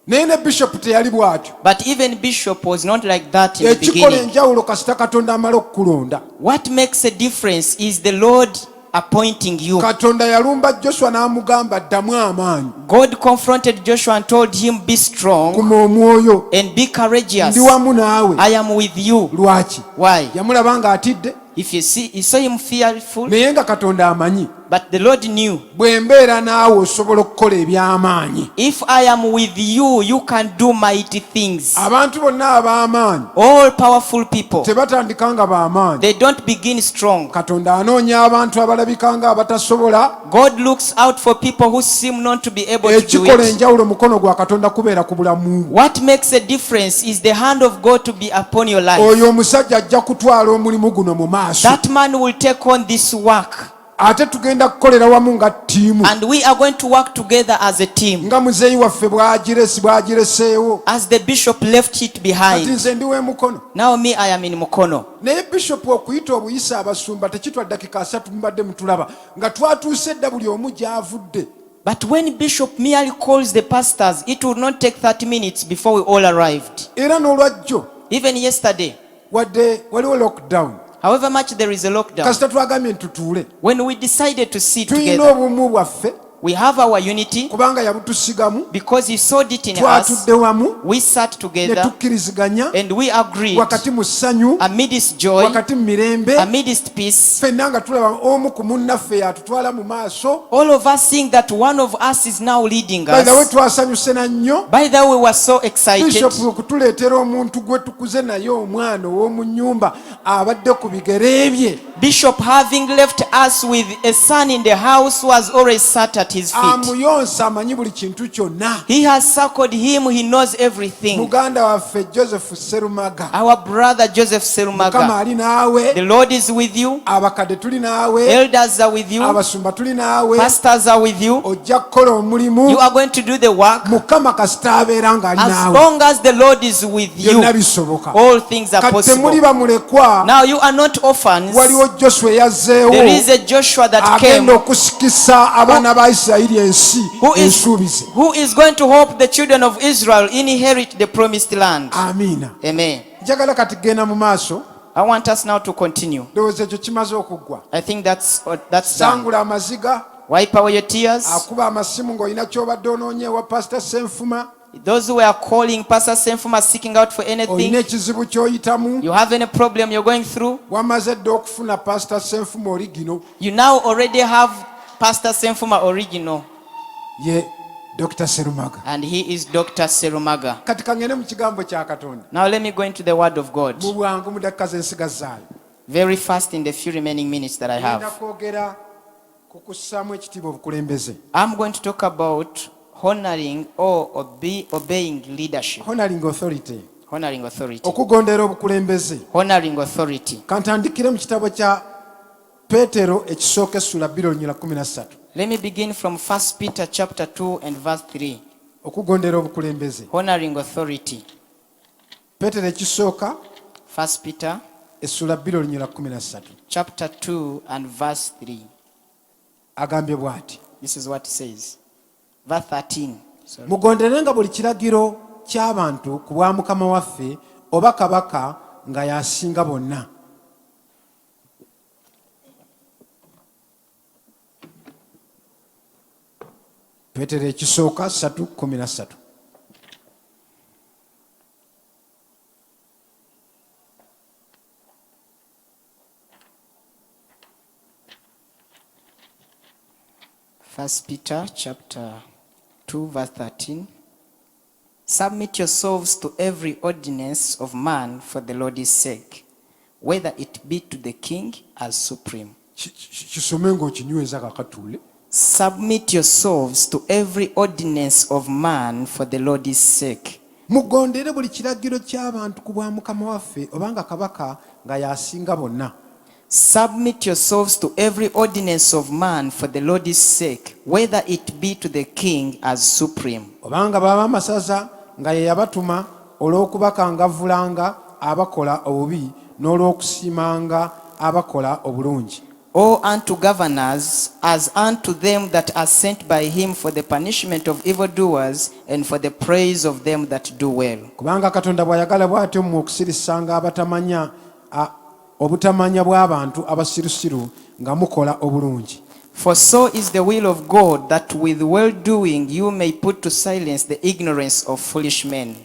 naye ne bishop teyali bw'atyo. but even Bishop was not like that in the Ekikola beginning. enjawulo kasita Katonda amala okukulonda. What makes a difference is the Lord appointing you. Katonda yalumba Joshua n'amugamba ddamu amaanyi. God confronted Joshua and told him, be strong Kuma omwoyo. and be courageous. Ndi wamu naawe. I am with you. Lwaki? Why? Yamulaba ng'atidde. If you saw him fearful, Naye nga Katonda amanyi. but the Lord knew, Bwe mbeera naawe osobola okukola eby'amaanyi. if I am with you, you can do mighty things. Abantu bonna ab'amaanyi All powerful people, tebatandika nga b'amaanyi. they don't begin strong. Katonda anoonya abantu abalabika nga abatasobola. God looks out for people who seem not to be able to do Ekikola it. enjawulo mukono gwa Katonda kubeera ku bulamu. What makes a difference is the hand of God to be upon your life. Oyo omusajja ajja kutwala omulimu guno mu maaso. That man will take on this work. Ate tugenda kukolera wamu nga ttiimu. And we are going to work together as a team. Nga muzeeyi waffe bw'agireseewo. As the bishop left it Kati behind. nze ndi w'emukono. Now me, I am in Mukono. Naye bishop okuyita obuyisa abasumba tekitwa ddakika 3 mubadde mutulaba nga twatuuse dda buli omu gy'avudde. But when Bishop merely calls the pastors, it would not take 30 minutes before we all arrived. Era n'olwajjo Even yesterday, wadde waliwo lockdown. however much there is a lockdown, Kasita twagambye ntutuule. when we decided to sit Tulina together, obumu bwaffe we have our unity kubanga yabutusigamu. because he sawed it in us. Twatudde wamu We sat ne together tukkiriziganya and we agreed wakati mu ssanyu, amidst joy, wakati mu mirembe, amidst peace, ffenna nga tulaba omu ku munnaffe yatutwala mu maaso. all of us seeing that one of us is now leading By the way us. twasanyuse na nnyo. By the way, we were so excited. Bishop okutuleetera omuntu gwe tukuze naye omwana ow'omu nnyumba abadde ku bigere bye. Bishop having left us with a son in the house who has always sat at his feet. Amuyonsa amanyi buli kintu kyonna. He has circled him, he knows everything. Muganda waffe Joseph Serumaga. Our brother Joseph Mukama Serumaga, ali naawe. the Lord is with you. Abakadde tuli naawe. Elders are with you. Abasumba tuli naawe. Pastors are with you. Ojja kukola omulimu. You are going to do the work. Mukama kasita abeera nga ali As naawe. long as the Lord is with you, Byonna bisoboka. all things are Kati temuli possible. bamulekwa. Now you are not orphans. Waliwo Joshua yazzeewo. There is a Joshua that agenda came okusikisa abaana ba Isirayiri ensi ensuubize. who is going to help the children of Israel inherit the promised land. Amiina. Amen. Njagala kati genda mu maaso. I want us now to continue. Ndowooza ekyo kimaze okuggwa. I think that's done. Sangula amaziga. Wipe away your tears. Akuba amasimu ng'olina ky'obadde onoonye ewa Pastor Senfuma. Those who are calling Pastor Senfuma seeking out for Olina anything, ekizibu ky'oyitamu. you have any problem you're going through, Wamaze dda okufuna Pastor Senfuma origino. you now already have Pastor Senfuma original, Ye Dr. Serumaga. and he is Dr. Serumaga. Kati kangende mu kigambo kya Katonda. Now let me go into the word of God Mu bwangu mu dakika zensigazaayo. very fast in the few remaining minutes that I Ngenda have. kwogera ku kussaamu ekitiibwa obukulembeze. I'm going to talk about honoring or obeying leadership. Honoring authority. Honoring authority. Okugondera obukulembeze. Honoring authority. Kantandikire mu kitabo kya Peetero ekisooka essula 2:13. Let me begin from 1 Peter chapter 2 and verse 3. Okugondera obukulembeze. Honoring authority. Peetero ekisooka 1 Peter essula 2:13. chapter 2 and verse 3. Agambye bw'ati. This is what it says. Verse 13. Sorry. Mugonderenga buli kiragiro ky'abantu ku bwa Mukama waffe oba kabaka nga y'asinga bonna. Peetero ekisooka 3:13. First Peter chapter 2 verse 13. Submit yourselves to every ordinance of man for the Lord's sake, whether it be to the king as supreme. Kisome ng'okinyweza kakatuule. Submit yourselves to every ordinance of man for the Lord's sake. Mugondere buli kiragiro ky'abantu ku bwa Mukama waffe obanga kabaka nga y'asinga bonna. Submit yourselves to every ordinance of man for the Lord's sake, whether it be to the king as supreme. Obanga baba amasaza nga ye yabatuma olw'okubakangavvulanga abakola obubi n'olw'okusiimanga abakola obulungi. Or unto governors, as unto them that are sent by him for the punishment of evildoers and for the praise of them that do well. Kubanga Katonda bw'ayagala bw'atyo mmwe okusirisanga abatamanya obutamanya bw'abantu abasirusiru nga mukola obulungi. For so is the will of God, that with well-doing you may put to silence the ignorance of foolish men.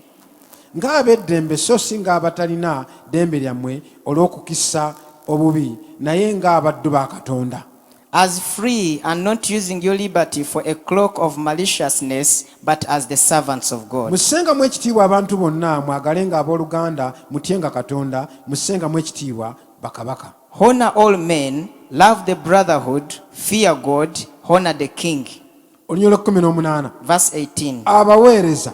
Ng'ab'eddembe so si ng'abatalina ddembe lyammwe olw'okukisa obubi, naye ng'abaddu ba Katonda. As free and not using your liberty for a cloak of maliciousness, but as the servants of God. Mussengamu ekitiibwa abantu bonna, mwagalenga abooluganda, mutyenga Katonda, mussengamu ekitiibwa bakabaka. Honor all men, love the brotherhood, fear God, honor the king. Olunyolo 18. Verse 18. Abaweereza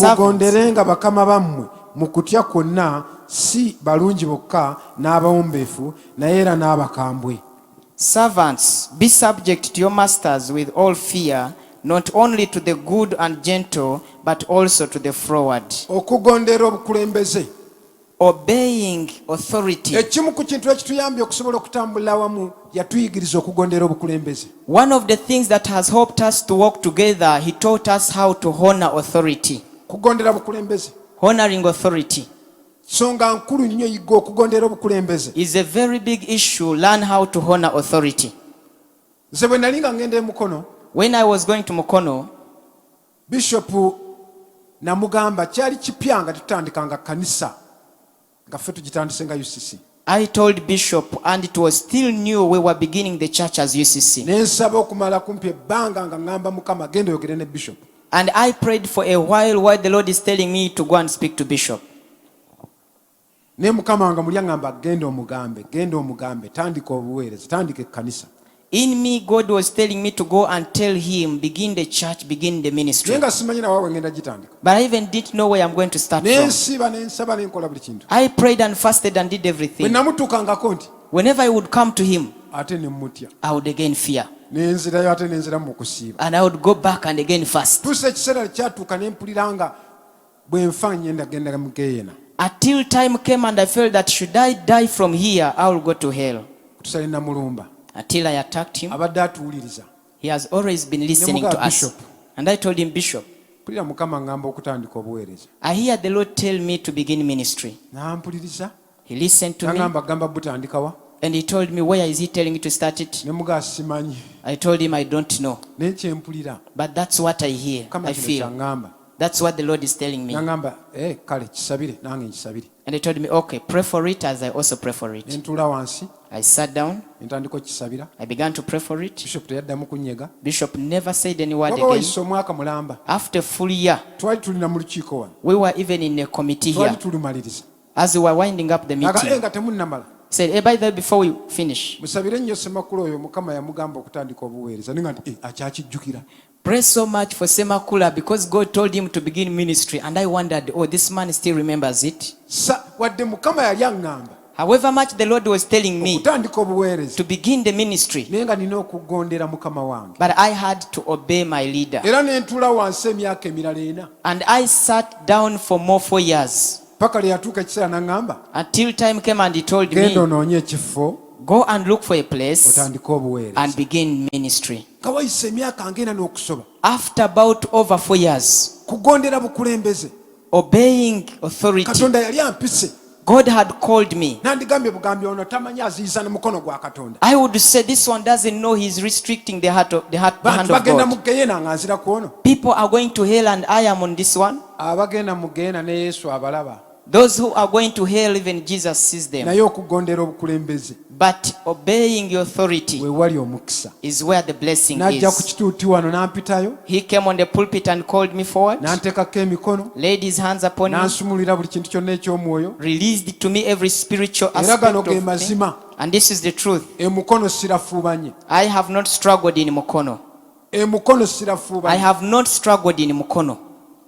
mugonderenga bakama bammwe mu kutya kwonna, si balungi bokka n'abawombeefu, naye era n'abakambwe. Servants, be subject to your masters with all fear, not only to the good and gentle, but also to the froward. Okugondera obukulembeze. Obeying authority. Ekimu ku kintu ekituyambye okusobola okutambulira awamu yatuyigiriza okugondera obukulembeze. One of the things that has helped us to walk together, he taught us how to honor authority. Kugondera bukulembeze. Honoring authority Songa nkulu nnyo yiga okugondera obukulembeze. is a very big issue. Learn how to honor authority. Nze bwe nali nga ngenda e Mukono, When I was going to Mukono, Bishop namugamba kyali kipya nga tutandikanga kanisa nga ffe tugitandise nga UCC. I told Bishop, and it was still new, we were beginning the church as UCC. Ne nsaba okumala kumpi ebbanga nga ngamba Mukama genda oyogere ne Bishop. And I prayed for a while the Lord is telling me to go and speak to Bishop. Ne Mukama nga mulya ngamba genda omugambe, tandika obuweereza, tandika ekkanisa. In me, God was telling me to go and tell him, begin the church, begin the ministry. naye nga simanyi nawawe ngenda gitandika. But I even didn't know where I'm going to start from. Nensiba nensaba nenkola buli kintu. I prayed and fasted and did Bwe everything. namutuukangako nti Whenever I would come to him, ate ne mmutya. I would again fear. Nenzirayo ate nenziramu mu kusiiba. And I would go back and again fast. Tuusa ekiseera kyatuuka ne mpulira nga bwe nfa ngenda genda mu Geena. Until time came and I felt that should I die from here, I will go to hell. Tusale Namulumba. Until I attacked him. Abadde atuwuliriza. He has always been listening to us. And I told him, Bishop, mpulira Mukama ngamba okutandika obuweereza. I hear the Lord tell me to begin ministry. Nampuliriza. He listened to me. Nagamba gamba butandikawa. And he told me, where is he telling me to start it? Ne muga simanyi. I told him I don't know. Ne kyempulira. But that's what I hear. I feel. That's what the Lord is telling me. Nagamba kale kisabire nange nkisabire. And he told me, okay, pray for it as I also pray for it. Ne ntuula wansi. I sat down. Ntandika okisabira. I began to pray for it. Bishop teyaddamu kunyega. Bishop never said any word Waba again. wayise omwaka mulamba. After a full year, Twali tulina mu lukiiko wano. we were even in a committee here. Twali tulumaliriza. As we were winding up the meeting, nga temunnamala. said, hey, by the way, before we finish, musabire nnyo Semakula oyo Mukama yamugamba okutandika obuweereza. Ninga nti akyakijjukira. pray so much for Semakula because God told him to begin ministry. And I wondered, oh, this man still remembers it. Wadde Mukama yali aŋŋamba. However much the Lord was telling me okutandika obuweereza. to begin the ministry, naye nga nina okugondera Mukama wange. but I had to obey my leader. Era ne ntuula wansi emyaka emirala 4. And I sat down for more 4 years. Paka lwe yatuuka ekiseera n'aŋŋamba. Until time came and he told Genda me, onoonye ekifo. go and look for a place Otandika obuweereza. and begin ministry. Nga wayise emyaka nga 4 n'okusoba. After about over 4 years, kugondera bukulembeze. obeying authority, Katonda yali ampise. God had called me. Nandigambye bugambi ono tamanyi aziyiza ne mukono gwa Katonda. I would say this one doesn't know he's restricting the hand of Bantu bagenda mu God. Geena nga nzira ku ono. People are going to hell and I am on this one. Abagenda mu Geena ne Yesu abalaba. Those who are going to hell, even Jesus sees them. Naye okugondera obukulembeze But obeying your authority we wali omukisa. is where the blessing Najja ku is. kituuti wano n'ampitayo. He came on the pulpit and called me forward, N'anteekako emikono. laid his hands upon me, N'ansumulira buli kintu kyonna eky'omwoyo. released to me every spiritual Era aspect gano of ge me. mazima. And this is the truth. Emukono sirafuubanye. I have not struggled in Mukono. Emukono I sirafuubanye. have not struggled in Mukono.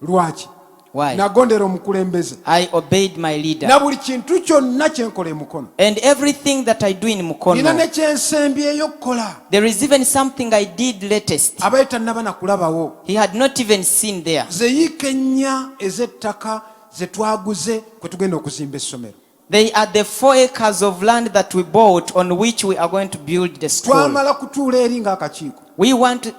Lwaki? Why? Nagondera omukulembeze. I obeyed my leader. Na buli kintu kyonna kye nkola emukono. And everything that I do in Nina Mukono, ne kyensembyeyo okukola. there is even something I did latest. Abaye tannaba na kulabawo. He had not even seen there. Ze yiika ennya ez'ettaka ze twaguze kwe tugenda okuzimba essomero. They are the 4 acres of land that we bought on which we are going to build the school. Twamala kutuula eri ng'akakiiko.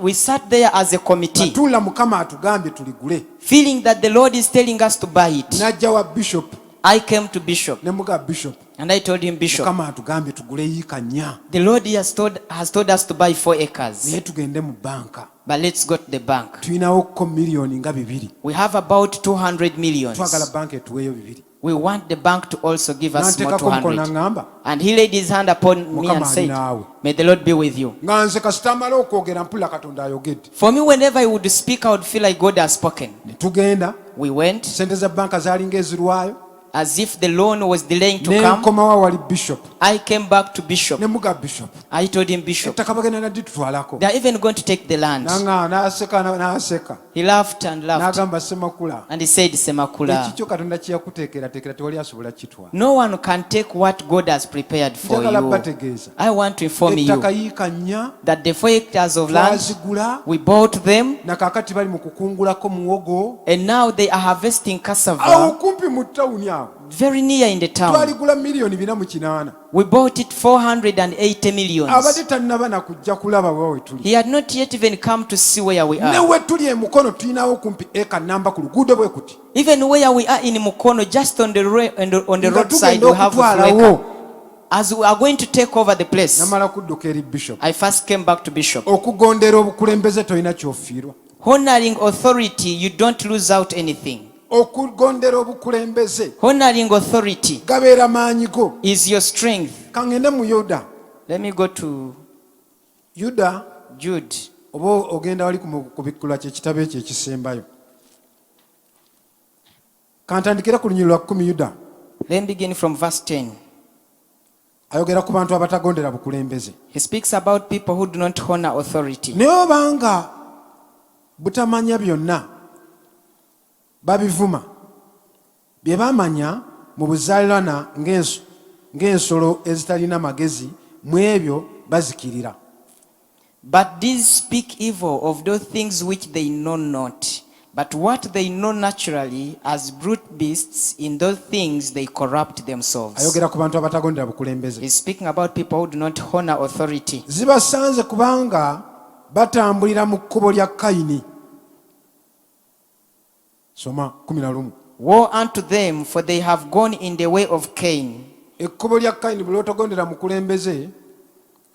We sat there as a committee, Tuula Mukama atugambye tuligule. feeling that the Lord is telling us to buy it. Najja wa Bishop I came to Bishop ne muga Bishop. and I told him, Bishop, Mukama atugambye tugule yiika nnya. the Lord has told us to buy 4 acres. Naye tugende mu banka. But let's go to the bank. Tuyinawokko miliyoni nga 2. We have about 200 million. Twagala banka etuweeyo 2. We want the bank to also give us more N'anteekako mukono 200. n'aŋŋamba. And he laid his hand upon me Mukama and ali said, naawe. may the Lord be with you. Nga nze kasita amala okwogera mpulira Katonda ayogedde. For me, whenever I would speak, I would feel like God has spoken. Ne tugenda. We went Sente za banka zaalinga ezirwayo. as if the loan was delaying to Ne come. nkomawo wali Bishop. I came back to Bishop. Ne muga Bishop. I told him, Bishop, Ettaka bagenda naddi tutwalako. they are even going to take the land. N'aseka. He laughed and laughed. N'agamba Semakula. And he said, Semakula, Ekikyo Katonda kye yakuteekerateekera tewali asobola kitwala. no one can take what God has prepared for Njagala you. bategeeza. I want to inform you Ettaka yiika nnya that the 4 hectares of land, twazigula. we bought them, Na kaakati bali mu kukungulako muwogo. and now they are harvesting Awo cassava kumpi mu tawuni awo. very near in the town. Twaligula miliyoni 480. We bought it 480 million. Abadde tannaba na kujja kulaba we tuli. He had not yet even come to see where we Ne are. we tuli emukono tulinawo kumpi eka namba ku luguudo bwe kuti. Even where we are in Mukono, just on the Nga roadside, tugenda we have a okutwalawo. flaker. As we are going to take over the place, Namala kudduka eri Bishop. I first came back to Bishop. Okugondera obukulembeze tolina ky'ofiirwa. Honoring authority, you don't lose out anything. Okugondera obukulembeze Honoring authority gabeera maanyi go. is your strength. Kangende mu Yuda. Let me go to Yuda Jude. oba ogenda wali kubikkula kyekitabo ekyo ekisembayo. Kantandikira ku lunyiriri lwa 10 Yuda. Let me begin from verse 10. ayogera ku bantu abatagondera bukulembeze. He speaks about people who do not honor authority. Naye obanga butamanya byonna babivuma bye bamanya mu buzaalirana ng'ensolo ezitalina magezi mu ebyo bazikirira. But these speak evil of those things which they know not. But what they know naturally, as brute beasts, in those things they corrupt themselves. Ayogera ku bantu abatagondera bukulembeze. He's speaking about people who do not honor authority. Zibasanze kubanga batambulira mu kkubo lya Kayini. Soma 11. Woe unto them, for they have gone in the way of Cain. Ekkubo lya Kayini buli otogondera mukulembeze,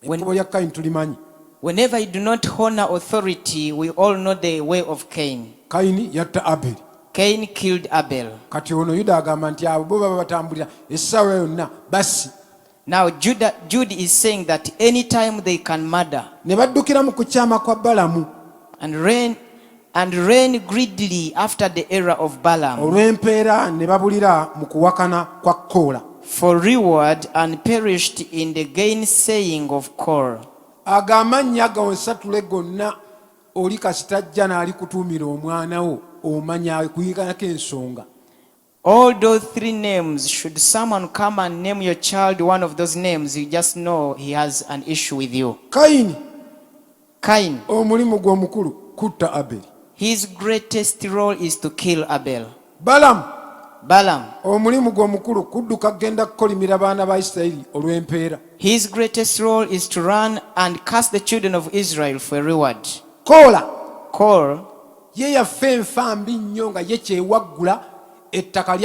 ekkubo lya Kayini tulimanyi. Whenever you do not honor authority, we all know the way of Cain. Kayini yatta Abel. Cain killed Abel. Kati ono Yuda agamba nti abo bo baba batambulira essaawa yonna basi. Now Jude is saying that anytime they can murder Ne baddukira mu kukyama kwa Balamu and reign greedily after the era of Balaam, olw'empeera ne babulira mu kuwakana kwa Koola. for reward, and perished in the gainsaying of Kor. Agamanya gonsatule gonna oli kasitajja n'ali kutuumira omwana wo omanya kuyiganako ensonga. All those three names, should someone come and name your child one of those names, you just know he has an issue with you. Kayini Cain, omulimu gwe omukulu kutta Abel. his greatest role is to kill Abel. Balamu Balaam, omulimu gwe omukulu kudduka kgenda kukolimira baana ba Isirayiri olw'empeera. his greatest role is to run and cast the children of Israel for a reward. Koola Kor, ye yafa enfa mbi nnyo nga ye kyewaggula ettaka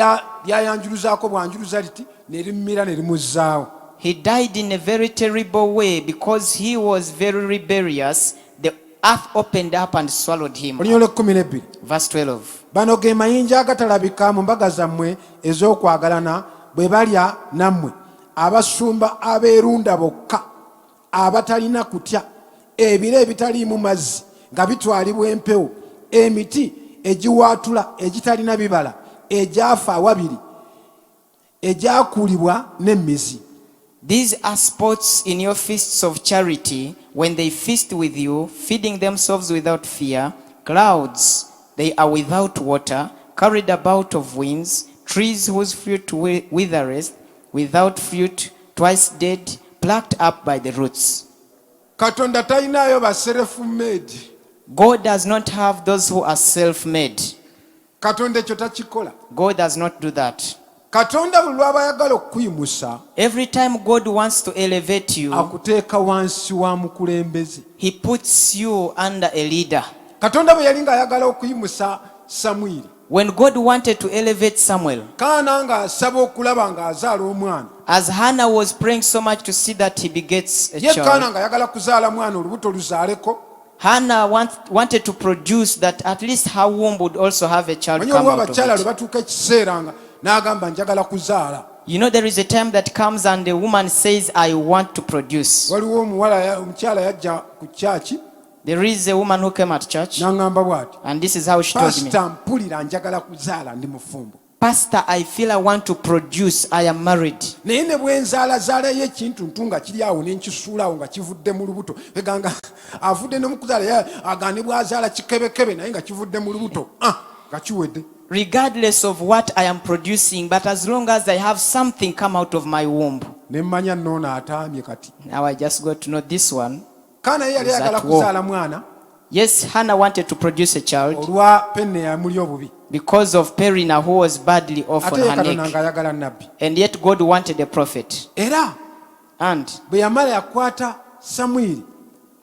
lyayanjuluzaako bwanjuluza liti ne limmira ne limuzzaawo. he died in a very terrible way because he was very rebellious. The earth opened up and swallowed him. Olunyolo 12. Verse 12. Bano ge mayinja agatalabika mu mbaga zammwe ez'okwagalana bwe balya nammwe, abasumba abeerunda bokka, abatalina kutya, ebire ebitaliimu mazzi nga bitwalibwa empewo, emiti egiwaatula egitalina bibala, egyafa awabiri, egyakuulibwa n'emmizi. These are spots in your feasts of charity, when they feast with you, feeding themselves without fear, clouds, they are without water, carried about of winds, trees whose fruit withereth, without fruit, twice dead, plucked up by the roots. Katonda talinayo ba self-made. God does not have those who are self-made. Katonda ekyo takikola. God does not do that. Katonda buli lw'aba ayagala okuyimusa, Every time God wants to elevate you, akuteeka wansi wa mukulembeze. he puts you under a leader. Katonda bwe yali ng'ayagala okuyimusa Samwiri, When God wanted to elevate Samuel, Kaana ng'asaba okulaba ng'azaala omwana, as Hannah was praying so much to see that he begets a ye child, Kaana ng'ayagala kuzaala mwana olubuto luzaaleko. Hannah wanted to produce that at least her womb would also have a child Manyi come olwo out of abakyala lwe it. batuuka ekiseera nga n'agamba njagala kuzaala. You know, there is a time that comes and the woman says, I want to produce. Waliwo omukyala yajja ku kyaki There is a woman who came at church, n'aŋŋamba bw'ati, and this is how she told me, pasita mpulira njagala kuzaala ndi mufumbo, Pastor, I feel I want to produce. I am married. naye ne bwe nzaalazaalayo ekintuntu nga kiri awo ne nkisuulawo nga kivudde mu lubuto, eganga avudde ne mu kuzaala agane bw'azaala kikebekebe naye nga kivudde mu lubuto nga kiwedde. Regardless of what I am producing, but as long as I have something come out of my womb. Ne mmanya nnoona ataamye kati. Now I just got to know this one. Kaana ye yali Is ayagala that war? kuzaala mwana Yes, Hannah wanted to produce a child olwa Penne yamuli obubi, because of Perina, who was badly off ate on ye her Katonda neck. ng'ayagala nabbi. And yet God wanted a prophet. Era And bwe yamala yakwata Samwiri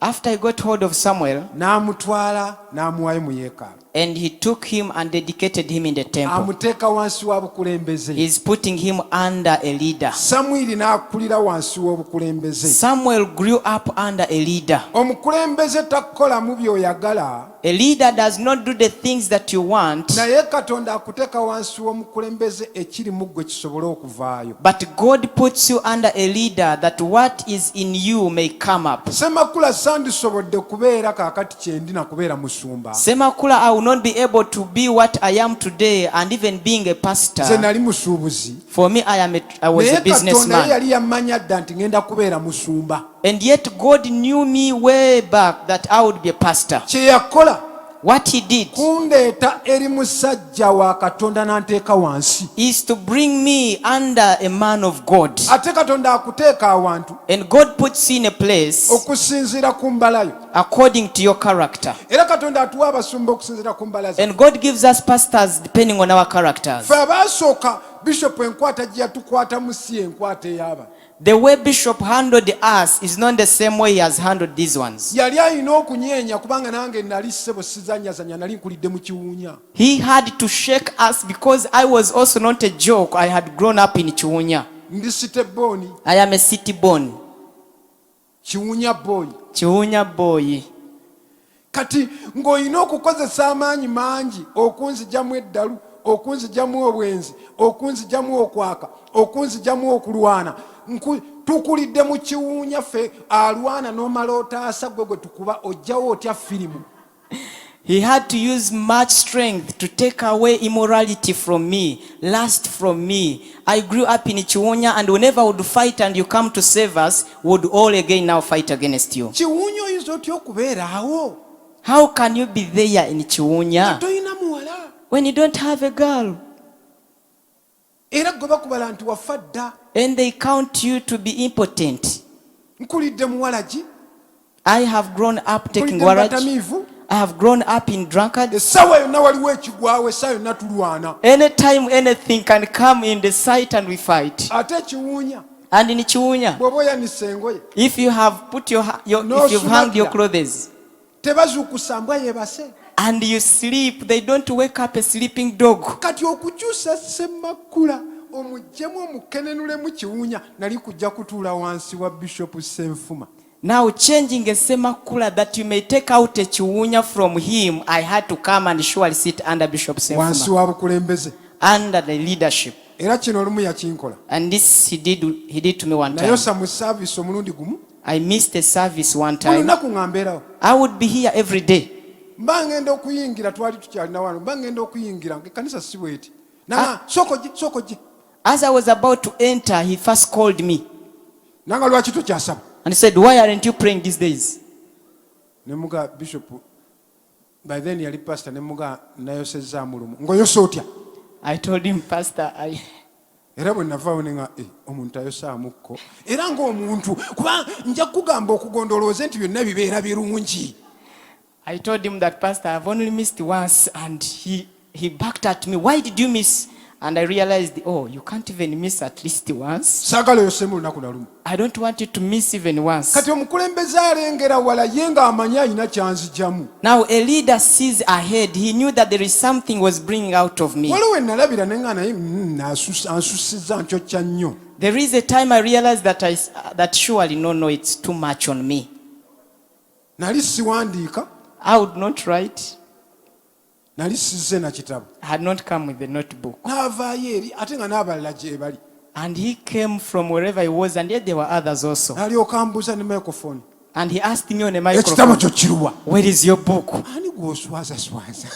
after he got hold of Samuel, n'amutwala n'amuwayo mu yeekaalu, and he took him and dedicated him in the temple. amuteeka wansi wa bukulembeze. He's putting him under a leader. Samwiri n'akulira wansi w'obukulembeze. Samuel grew up under a leader. Omukulembeze takolamu by'oyagala, A leader does not do the things that you want, naye Katonda akuteeka wansi w'omukulembeze ekiri mu ggwe kisobole okuvaayo. but God puts you under a leader that what is in you may come up. Semakula sandisobodde kubeera kaakati kyendi na kubeera musumba. Semakula, I will not be able to be what I am today and even being a pastor. Nze nali musuubuzi. For me, I was a Naye Katonda ye businessman. yali yamanya dda nti ngenda kubeera musumba. And yet God knew me way back that I would be a pastor. Kye yakola What he did kundeeta eri musajja wa Katonda n'anteeka wansi. is to bring me under a man of God. Ate Katonda akuteeka awantu And God puts you in a place okusinziira ku mbalayo. according to your character. Era Katonda atuwa abasumba okusinziira ku mbala ze. And God gives us pastors depending on our characters. Ffe abaasooka Bishop enkwata gye yatukwatamu si enkwata ey'aba. The way Bishop handled us is not the same way he has handled these ones. Yali alina okunyeenya kubanga nange nali ssebo sizanyazanya nali nkulidde mu kiwunya. He had to shake us because I was also not a joke. I had grown up in Chiwunya. Ndi sitebbooni. I am a city born. Kiwunya boy. Chiwunya boy. Kati ng'olina okukozesa amaanyi mangi okunzigyamu eddalu, okunzigyamu obwenzi, okunzigyamu okwaka, okunzigyamu okulwana. Tukulidde mu kiwunya ffe alwana n'omala otaasa gwe gwe tukuba ojjawo otya firimu. He had to use much strength to take away immorality from me, lust from me. I grew up in Chiwunya, and whenever I would fight and you come to save us, we would all again now fight against you. Kiwunya oyinza otya okubeeraawo? How can you be there in Chiwunya Toyina muwala. when you don't have a girl? Era gwe bakubala nti wafa dda. And they count you to be impotent. Nkulidde muwalagi. I have grown up taking Nkulidde warrage. mubatamiivu. I have grown up in drunkard. Essaawa yonna waliwo ekigwawo, essaawa yonna tulwana. Anytime anything can come in the sight and we fight. Ate ekiwunya And in Chiwunya, bw'oba oyanise engoye if you have put if you've hung your clothes tebazuukusa mbwa yeebase. and you sleep, they don't wake up a sleeping dog. Kati okukyusa Semakula omuggyemu omukenenulemu Kiwunya nali kujja kutuula wansi wa Bishop Senfuma. Now changing a Semakula that you may take out a Chiwunya from him, I had to come and surely sit under Bishop Wansi Senfuma, wa bukulembeze. under the leadership. Era kino olumu yakinkola. And this he did to me one time. Nayosa mu service omulundi gumu. I missed a service one Buli time. lunaku nga mbeerawo. I would be here every day. Mba ngenda okuyingira, twali tukyalina wano. Mba ngenda okuyingira ekkanisa si bweti. Nanga soko gye. As I was about to enter, he first called me Nanga lwaki tokyasaba? and said, "Why aren't you praying these days?" Ne muga Bishop by then yali pastor ne muga nayosezza mulumu. Ngoyosa otya? I told him, "Pastor, Era bwe navaawo ne nga omuntu ayosaamuko. Era ng'omuntu kuba nja kugamba okugondolooza nti byonna bibeera birungi. I told him that, Pastor, I've only missed once." And he backed at me, "Why did you miss?" And I realized, oh, you can't even miss at least once. Saagala oyosemu lunaku na lumu. I don't want you to miss even once. Kati omukulembeze alengera wala ye ng'amanyi alina kyanzigyamu. Now a leader sees ahead. He knew that there is something was bringing out of me. Waliwo we nalabira ne nga naye ansusizza nkyokya nnyo. There is a time I realized that surely no, it's too much on me. Nali siwandiika. I would not write. Nali sizze na kitabo. I had not come with a notebook. N'avaayo eri ate nga n'abalala gye bali. And he came from wherever he was, and yet there were others also. N'alyoka ambuuza ne microphone. And he asked me on a Ekitabo microphone, kyo kiruwa? "Where is your book?" Ani gw'oswazaswaza?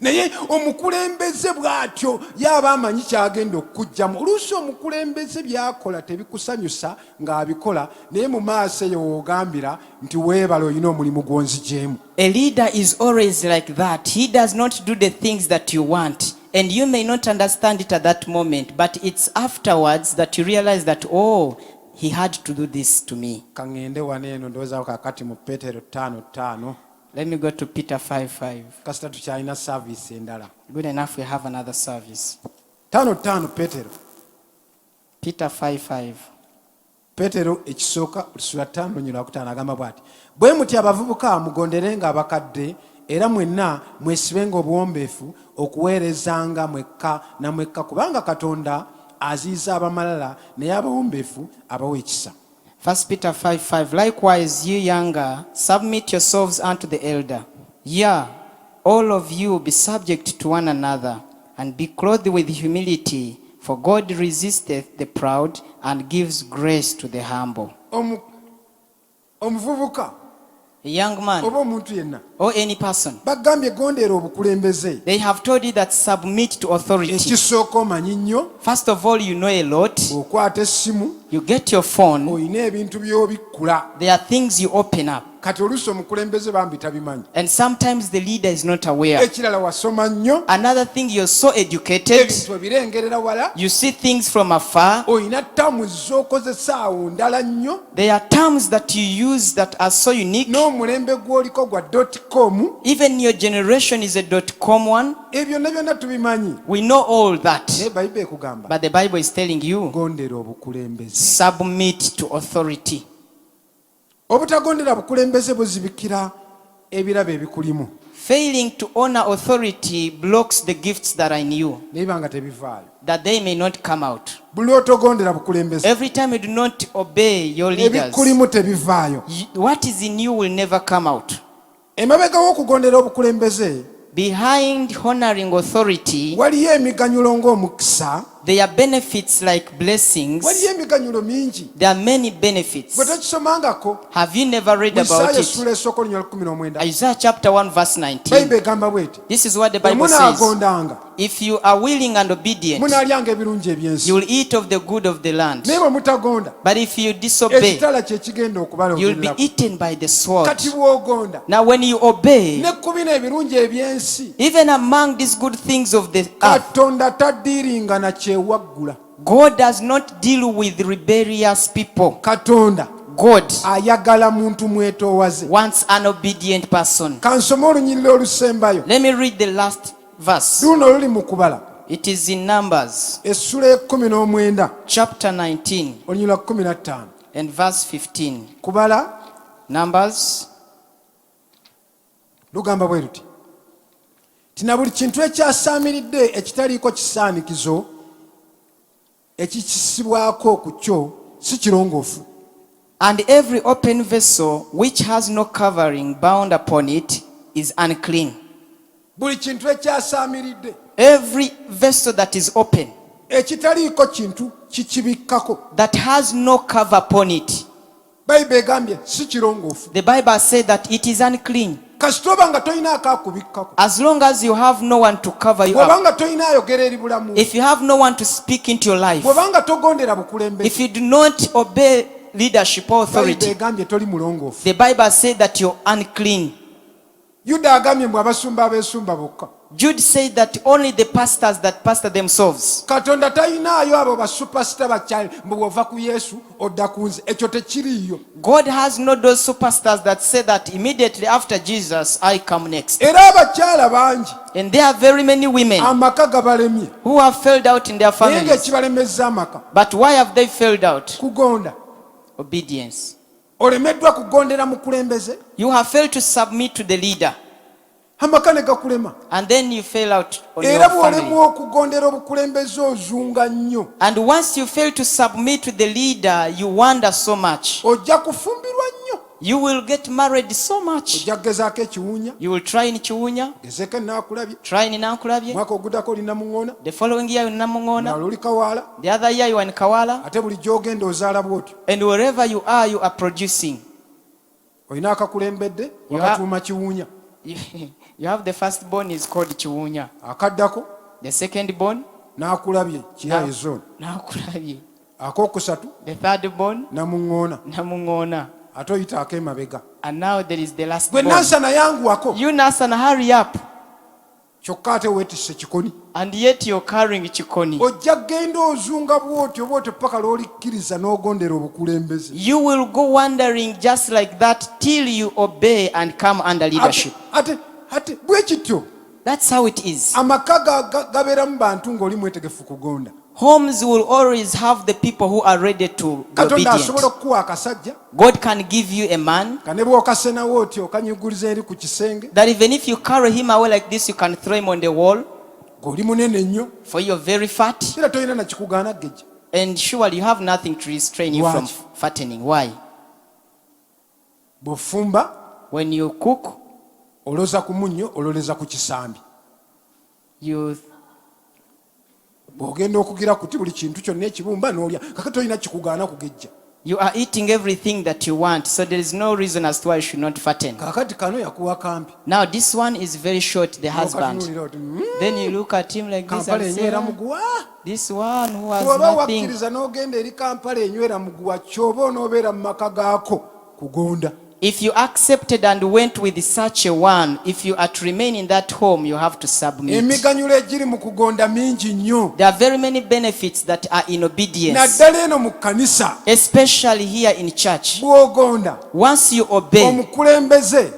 Naye omukulembeze bw'atyo yaba amanyi kyagenda okujjamu. Oluusi omukulembeze by'akola tebikusanyusa ng'abikola, naye mu maaso eyo w'ogambira nti weebale olina omulimu gw'onzigyemu. A leader is always like that. He does not do the things that you want. And you may not understand it at that moment, but it's afterwards that you realize that, oh, he had to do this to me. Kaŋŋende wano eno ndowooza kakati mu Peetero 5:5. Let me go to Peter 5:5. Kasita tukyalina service endala. Good enough, we have another service. 5:5 Peetero. Peter 5:5. Peetero ekisooka Sura 5:5 agamba bw'ati: bwe muti abavubuka mugonderenga abakadde, era mwenna mwesibenga obuwombeefu okuweerezanga mwekka na mwekka, kubanga Katonda aziyiza abamalala naye abawombeefu abawa ekisa. 1 Peter 5:5. Likewise, you younger, submit yourselves unto the elder. Yeah, all of you be subject to one another, and be clothed with humility, for God resisteth the proud and gives grace to the humble. omuvubuka a young man, oba omuntu yenna or any person. bagambye gondera obukulembeze. They have told you that submit to authority. Ekisooka omanyi nnyo, First of all, you know a lot. okwata essimu You get your phone. oyina ebintu by'obikkula. There are things you open up. Kati oluusi omukulembeze bambi tabimanyi. And sometimes the leader is not aware. Ekirala wasoma nnyo, Another thing, you're so educated. ebintu ebirengerera wala, You see things from afar. oyina ttamu z'okozesa awo ndala nnyo, There are terms that you use that are so unique. n'omulembe gw'oliko gwa .com. Even your generation is a .com one. Ebyo byonna tubimanyi. We know all that. Naye Bayibuli ekugamba But the Bible is telling you, gondera obukulembeze. submit to authority. Obutagondera bukulembeze buzibikira ebirabo ebikulimu. Failing to honor authority blocks the gifts that are in you, Naye banga tebivaayo. that they may not come out. Buli otogondera bukulembeze, Every time you do not obey your leaders, ebikulimu tebivaayo. what is in you will never come out. Emabega w'okugondera obukulembeze Behind honoring authority, waliyo emiganyulo ng'omukisa, there are benefits like blessings. waliyo emiganyulo mingi. There are many benefits. Bwe tokisomangako Have you never read mu about Isaaya it? essula esooka olunywa 19. Isaiah chapter 1 verse 19. Bayibuli egamba bw'eti, This is what the bwe Bible says. munaagondanga If you are willing and obedient, munaalyanga ebirungi ebyensi. you will eat of the good of the land. Naye bwe mutagonda, But if you disobey, ekitala kye kigenda you will be okubalogererako. eaten by the sword. Kati bw'ogonda, Now when you obey, ne ku bino ebirungi ebyensi, even among these good things of the earth, Katonda taddiiringa na kyewaggula. God does not deal with rebellious people. Katonda God ayagala muntu mwetoowaze. wants an obedient person. Kansome olunyirira olusembayo. Let me read the last verse. Luno luli mu kubala. It is in Numbers Essula 19 chapter 19 olunyirira 15. and verse 15. Kubala Numbers, lugamba bwe luti. Tina buli kintu ekyasaamiridde ekitaliiko kisaanikizo ekikisibwako ku kyo si kirongoofu. and every open vessel which has no covering bound upon it is unclean. Buli kintu ekyasaamiridde Every vessel that is open, ekitaliiko kintu kikibikkako, that has no cover upon it, Bayibuli egambye si kirongoofu. the Bible said that it is unclean. Kasita oba nga tolinaako akubikkako, As long as you have no one to cover you bw'oba up, nga tolina ayogera eri bulamu, if you have no one to speak into your life, bw'oba nga togondera bukulembeze, if you do not obey leadership or Bayibuli authority, egambye toli mulongoofu. the Bible said that you're unclean. Yuda agambye mbu abasumba abeesumba bokka. Jude said that only the pastors that pastor themselves. Katonda talinaayo abo basupasita bakyali mbu bw'ova ku Yesu odda ku nze. Ekyo tekiriiyo. God has not those superstars that say that immediately after Jesus, I come next. Era abakyala bangi And there are very many women amaka gabalemye. who have failed out in their Naye families. ng'ekibalemezza amaka But why have they failed out? kugonda. Obedience. Olemeddwa kugondera mukulembeze, You have failed to submit to the leader. amaka ne gakulema. And then you fail out on your Era bw'olemwa family. okugondera obukulembeze ozunga nnyo. And once you fail to submit to the leader, you wonder so much. Ojja kufumbirwa nnyo. You will get married so much. Ojja kugezaako ekiwunya. You will try in Chiwunya, Gezeeko enaakulabye. try in Nankulabye. Mwaka oguddako olina muŋŋoona. The following year, you're in Namungona. Nalwo oli Kawaala. The other year, you are in Kawala. Ate buli gy'ogenda ozaala bw'otyo. And wherever you are producing. Olina akakulembedde You wakatuuma kiwunya. You have the firstborn is called Chiwunya. Akaddako The secondborn, n'akulabye kiyayezooni. Nankulabye. Akookusatu The thirdborn, namuŋŋoona. Namungona. Ate oyitaako emabega. And now there is the last Gwe born. Nansana yanguwako. You Nasana, hurry up. Kyokka ate weetisse kikoni. And yet you're carrying Chikoni. Ojja kgenda ozunga bw'otyo paka lw'olikkiriza n'ogondera obukulembeze. You will go wandering just like that till you obey and come under leadership. Ate bwe kityo That's how it is. amaka gabeeramu bantu ng'oli mwetegefu kugonda. Homes will always have the people who are ready to be Katonda obedient. asobola okukuwa akasajja God can give you a man ka ne bw'okasenawo otyo okanyuguliza eri ku kisenge that even if you carry him away like this, you can throw him on the wall, ng'oli munene nnyo for you're very fat. era tolina na kikugaana gejja. And surely you have nothing to restrain you from Lwaki? fattening. Why? Bw'ofumba When you cook, oloza ku munnyo ololeza ku kisambi. you Bw'ogenda okugira kuti buli kintu kyonna ekibumba n'olya kakati tolina kikugaana kugejja. You are eating everything that you want, so there is no reason as to why you should not fatten. Kakati kano yakuwa kampi. Now this one is very short, the husband. Then you look at him like this Kampala and enywera say, muguwa. this one who has Bw'oba nothing. wakkiriza n'ogenda eri Kampala enywera muguwa ky'oba onoobeera mu maka gaako kugonda. If you accepted and went with such a one, if you are to remain in that home, you have to submit. Emiganyulo egiri mu kugonda mingi nnyo. There are very many benefits that are in obedience. Naddala eno mu kkanisa. Especially here in church. Bw'ogonda. Once you obey, omukulembeze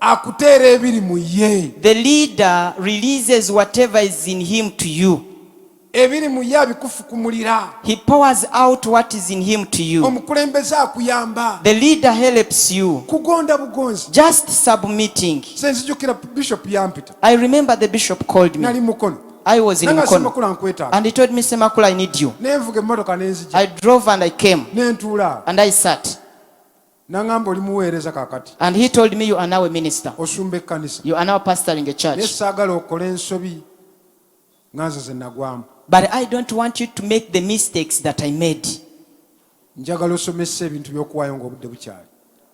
akuteera ebiri mu ye. the leader releases whatever is in him to you. Ebiri mu ye abikufukumulira. He pours out what is in him to you. Omukulembeze akuyamba. The leader helps you. Kugonda bugonzi. Just submitting. Senzijukira Bishop yampita. I remember the bishop called me. Nali mukono. I was in Mukono. Semakula nkwetaaga. And he told me, Semakula, I need you. Nenvuga emmotoka nenzija. I drove and I came. Nentuula. And I sat. Nangamba oli muweereza kakati. And he told me, you are now a minister. Osumba ekkanisa. You are now pastoring a church. Nessaagala okola ensobi nganze ze nagwamu. But I don't want you to make the mistakes that I made. Njagala osomesa ebintu by'okuwaayo ng'obudde bukyali.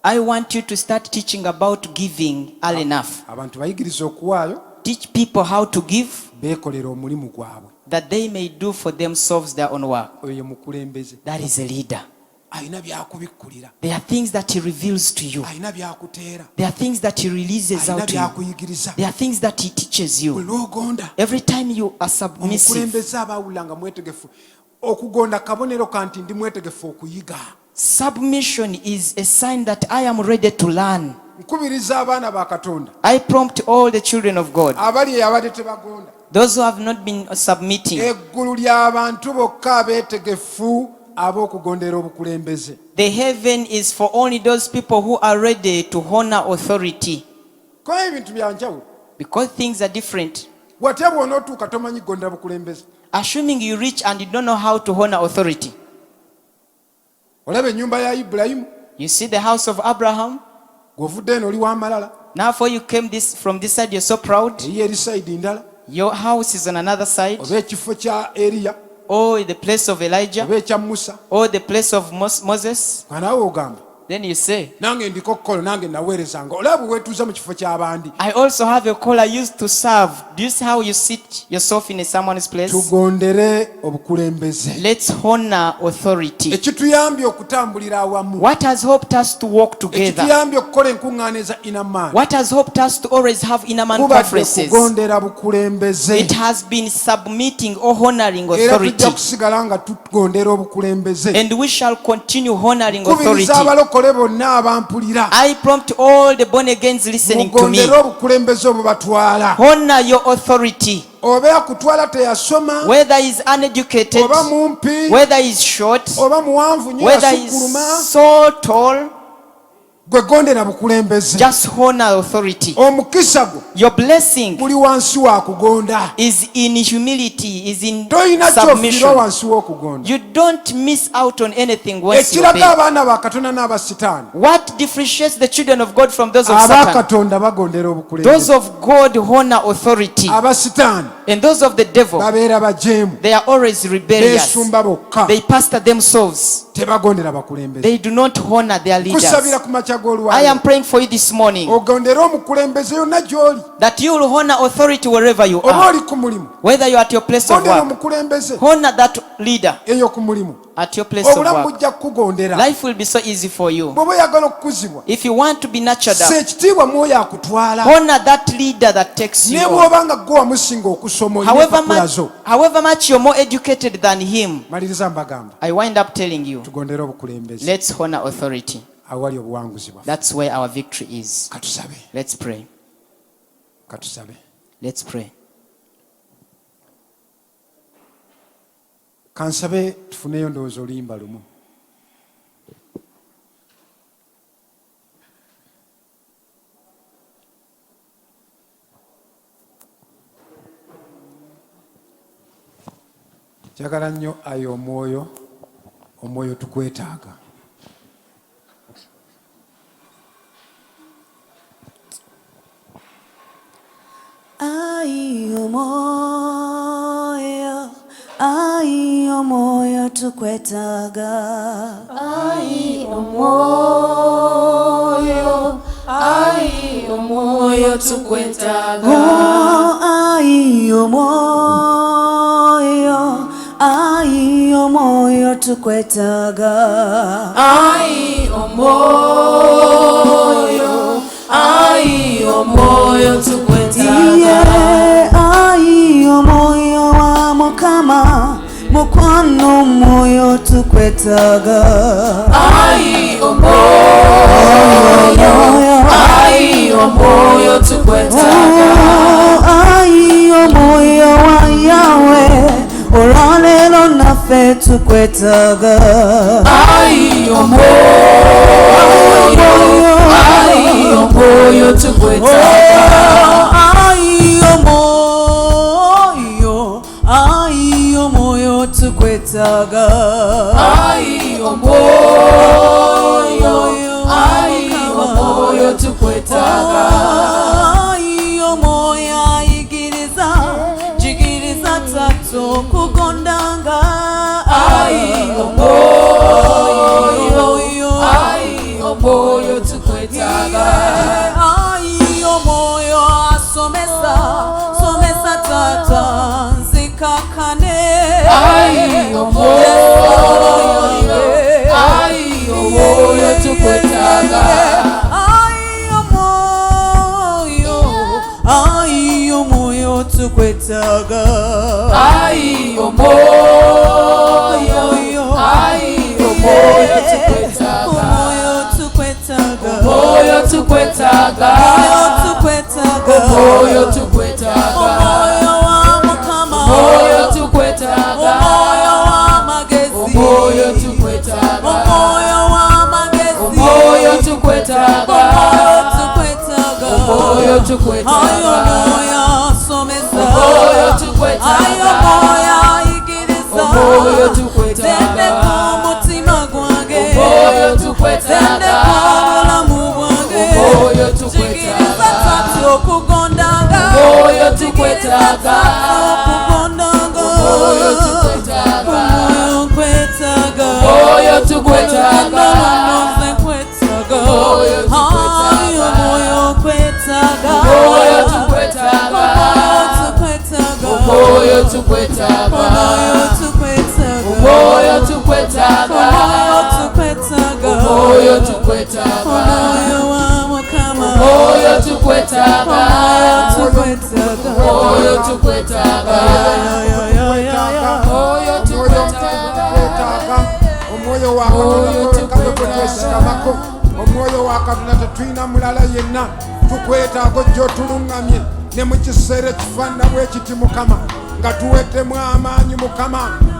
I want you to start teaching about giving early enough. Abantu bayigiriza okuwaayo. Teach people how to give, beekolera omulimu gwabwe. that they may do for themselves their own work. Oyo ye mukulembeze. That is a leader. Alina byakubikkulira. There are things that he reveals to you. Alina byakuteera. There are things that he releases Alina out to you. byakuyigiriza. There are things that he teaches you. Bwe n'ogonda. Every time you are submissive. Omukulembeze abaawulira nga mwetegefu. Okugonda kabonero kanti ndi mwetegefu okuyiga. Submission is a sign that I am ready to learn. Nkubiriza abaana ba Katonda. I prompt all the children of God. Abali abadde tebagonda. Those who have not been submitting. Eggulu ly'abantu bokka abeetegefu ab'okugondera obukulembeze. The heaven is for only those people who are ready to honor authority. Ko ebintu bya njawulo. Because things are different. Watya bw'onootuuka tomanyi kugondera bukulembeze. Assuming you reach and you don't know how to honor authority. Olaba ennyumba ya Ibulayimu. You see the house of Abraham. Gw'ovudde eno oli w'amalala. Now for you came from this side, you're so proud. Eri eri sayidi ndala. Your house is on another side. Oba ekifo kya Eriya. Or the place of Elijah. Oba ekya Musa. Or the place of Moses. Kanaawe ogamba. Then you say, nange ndiko kkolo nange naweerezanga. Olaba bwe weetuuza mu kifo ky'abandi. I also have a call I used to serve. Do you see how you sit yourself in someone's place? Tugondere obukulembeze. Let's honor authority. Ekituyambye okutambulira awamu. What has helped us to walk together? Ekituyambye okukola enkuŋŋaana eza Inaman. What has helped us to always have Inaman Kubadde conferences? kugondera bukulembeze. It has been submitting or honoring Era authority. tujja kusigala nga tugondera obukulembeze. And we shall continue honoring Nkubiriza authority. abalokole bonna abampulira. I prompt all the born agains listening to me. Mugondere obukulembeze obubatwala. Honor your authority. Oba akutwala teyasoma. Whether he is uneducated, Oba mumpi. whether he is short, Oba muwanvu nnyo whether he yasukuluma. is so tall, Gwe gondera bukulembeze. just honor authority. Omukisa gwo Your blessing guli wansi wa kugonda. is in humility, is in Toyina ky'ofiirwa submission. wansi w'okugonda. You don't miss out on anything once you Ekiraga obey. abaana ba Katonda n'abasitaani. What differentiates the children of God from those of Satan? Abakatonda bagondera Those obukulembeze. of God honor authority. Abasitaani And those of the devil, babeera bajeemu. they are always rebellious. Beesumba bokka. They pastor themselves. Tebagondera bakulembeze. They do not honor their Kusabira leaders. ku makya I g'olwaleero. am praying for you this morning Ogondere omukulembeze yonna gy'oli. that you will honor authority wherever you Oba are. oli ku mulimu. Whether you are at your place of Gondera work, omukulembeze honor that leader eyo ku mulimu. at your place of Obulamu work. bujja kukugondera. Life will be so easy for you. Bw'oba oyagala okukuzibwa. If you want to be nurtured up, Seekitiibwa mwoyo akutwala. honor that leader that takes you Ne on. bw'oba nga gwe wamusinga okusoma olina empapula zo. However much you're more educated than him, Maliriza mbagamba. I wind up telling you, Tugondere obukulembeze. let's honor authority. Awali obuwanguzi bwaffe. That's where our victory is. Katusabe. Let's pray. Katusabe. Let's pray. Kansabe tufuneyo ndowooza oluyimba lumu. Njagala nnyo ayo omwoyo. Omwoyo tukwetaaga. Ay, oh moyo, omwoyo tukwetaaga. Ai omwoyo, ai omwoyo tukwetaaga. Oh, ai omwoyo, ai omwoyo tukwetaaga. Ai omwoyo, ai omwoyo tukwetaaga. Yeah, ai omwoyo wa Mukama, mukwano omwoyo tukwetaaga. Ai omwoyo, ai omwoyo tukwetaaga. Ai omwoyo wa Yahweh, olwaleero naffe tukwetaaga. Ai omwoyo, ai omwoyo tukwetaaga. Ai omwoyo, ai omwoyo tukwetaaga. Ai omwoyo, ai omwoyo tukwetaaga. Ai omwoyo ayigiriza, jigiriza tato kugondanga. Ai omwoyo, ai omwoyo tukwetaaga. Ai omwoyo asomesa, somesa tata nzikakane. Ai omwoyo, ai omwoyo tukwetaaga. Ai omwoyo, ai omwoyo tukwetaaga. Ai omwoyo, ai omwoyo tukwetaaga. Omwoyo tukwetaaga. Omwoyo tukwetaaga. Omwoyo tukwetaaga. Omwoyo wa Mukama. Omwoyo tukwetaaga. Omwoyo wa magezi. Omwoyo tukwetaaga. Omwoyo wa magezi. Omwoyo tukwetaaga. Omwoyo tukwetaaga. Ayo moya somesa. Omwoyo tukwetaaga. Ayo moya igiriza. Omwoyo tukwetaaga. Zende kumutima gwange. Omwoyo tukwetaaga. Zende kumulamu gwange. Omwoyo tukwetaaga. Jigiriza tatu okugondanga. Omwoyo tukwetaaga. Okugondanga. Omwoyo tukwetaaga. Omwoyo nkwetaaga. Omwoyo tukwetaaga. Nze nkwetaaga. Omwoyo tukwetaaga. Ayo moyo nkwetaaga. Omwoyo tukwetaaga. Omwoyo tukwetaaga. Omwoyo tukwetaaga. Omwoyo tukwetaaga. Omwoyo tukwetaaga. Omwoyo wa Mukama. Omwoyo tukwetaaga. Omwoyo tukwetaaga. Omwoyo tukwetaaga. Omwoyo tukwetaaga. omwoyo wa Katonda twesigamako, omwoyo wa Katonda tetulina mulala yenna, tukwetaaga ojja otuluŋŋamye ne mu kiseera ekifaanana bwe kiti Mukama, nga tuweddemu amaanyi Mukama,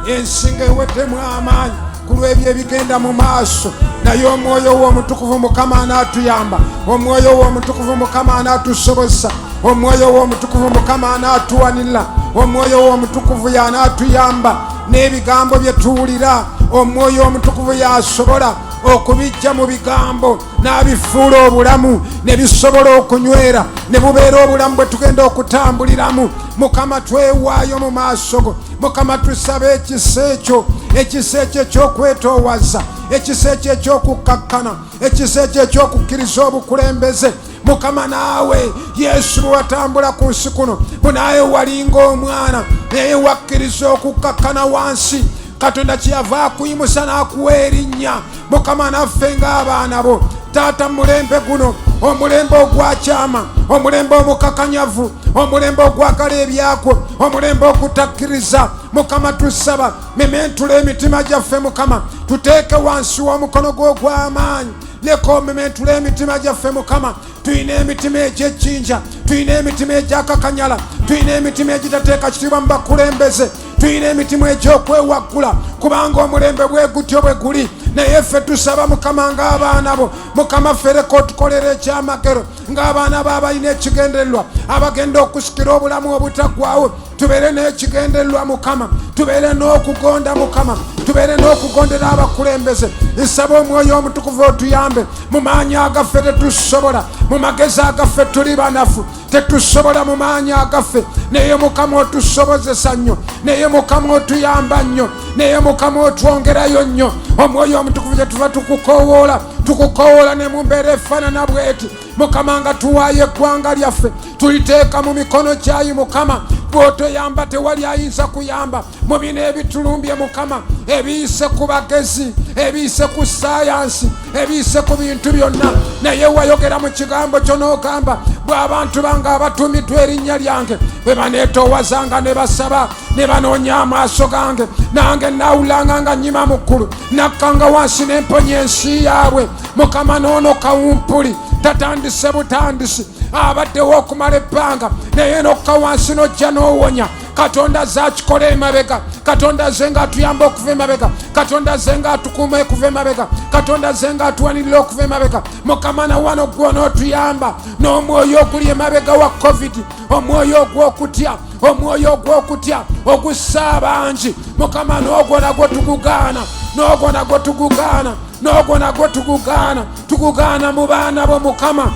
ensi nga eweddemu amaanyi ku lw'ebyo ebigenda mu maaso, naye omwoyo w'omutukuvu Mukama anaatuyamba, omwoyo w'omutukuvu Mukama anaatusobosa, omwoyo w'omutukuvu Mukama anaatuwanirira, omwoyo w'omutukuvu y'anaatuyamba n'ebigambo bye tuwulira, omwoyo omutukuvu y'asobola okubijja mu bigambo n'abifuula obulamu ne bisobola okunywera ne bubeera obulamu bwe tugenda okutambuliramu. Mukama twewaayo mu maaso go, Mukama tusaba ekisa ekyo eky'okwetoowaza, ekisa ekyo eky'okukkakkana, ekisa ekyo eky'okukkiriza obukulembeze. Mukama naawe Yesu bwe watambula ku nsi kuno, bunaawe walinga omwana naye wakkiriza okukkakkana wansi. Katonda kyeyava akuyimusa n'akuwa erinnya. Mukama naffe ng'abaana bo, taata mulembe guno, omulembe ogwakyama, omulembe omukakanyavu, omulembe ogwagala ebyakwo, omulembe ogutakkiriza. Mukama tusaba mementula emitima gyaffe Mukama, tuteeke wansi w'omukono gwo ogw'amaanyi. Leka omementula emitima gyaffe Mukama, tuyina emitima egy'ejjinja, tuyina emitima egyakakanyala, tuyina emitima egitateeka kitiibwa mu bakulembeze, tuyina emitima egy'okwewaggula, kubanga omulembe bwe gutyo bwe guli. Naye ffe tusaba Mukama ng'abaana bo, Mukama ffe leka otukolera ekyamagero ng'abaana bo abalina ekigendererwa, abagenda okusikira obulamu obutaggwaawo. Tubeere n'ekigendererwa Mukama, tubeere n'okugonda Mukama, tubeere n'okugondera abakulembeze. Nsaba omwoyo omutukuvu otuyambe. Mu maanyi agaffe tetusobola, mu magezi agaffe tuli banafu, tetusobola mu maanyi agaffe, naye Mukama otusobozesa nnyo, naye Mukama otuyamba nnyo, naye Mukama otwongerayo nnyo. Omwoyo omutukuvu gye tuva tukukowoola ne mu mbeera efaanana bweti Mukama nga tuwaayo eggwanga lyaffe tuliteeka mu mikono gyayi Mukama. Bw'otoyamba tewali ayinza kuyamba mu bino ebitulumbye Mukama, ebiyise ku bagezi, ebiyise ku sayansi, ebiyise ku bintu byonna. Naye wayogera mu kigambo kyo n'ogamba bw'abantu bange abatumiddwa erinnya lyange bwe baneetoowazanga ne basaba ne banoonya amaaso gange, nange naawulanga nga nnyima mu ggulu nakkanga wansi ne mponya ensi yaabwe. Mukama noono kawumpuli tatandise butandisi abaddewo okumala ebbanga, naye nokka wansi nojja n'owonya. Katonda zakikola emabega, Katonda ze nga atuyamba okuva emabega, Katonda ze nga atukuuma okuva emabega, Katonda ze nga atuwanirira okuva emabega. Mukama na wano gwo n'otuyamba n'omwoyo oguli emabega wa covid, omwoyo ogw'okutya, omwoyo ogw'okutya ogussa abangi Mukama n'ogwo nagwo tugugaana, n'ogwo nagwo tugugaana, n'ogwo nagwo tugugaana, tugugaana mu baana bo Mukama.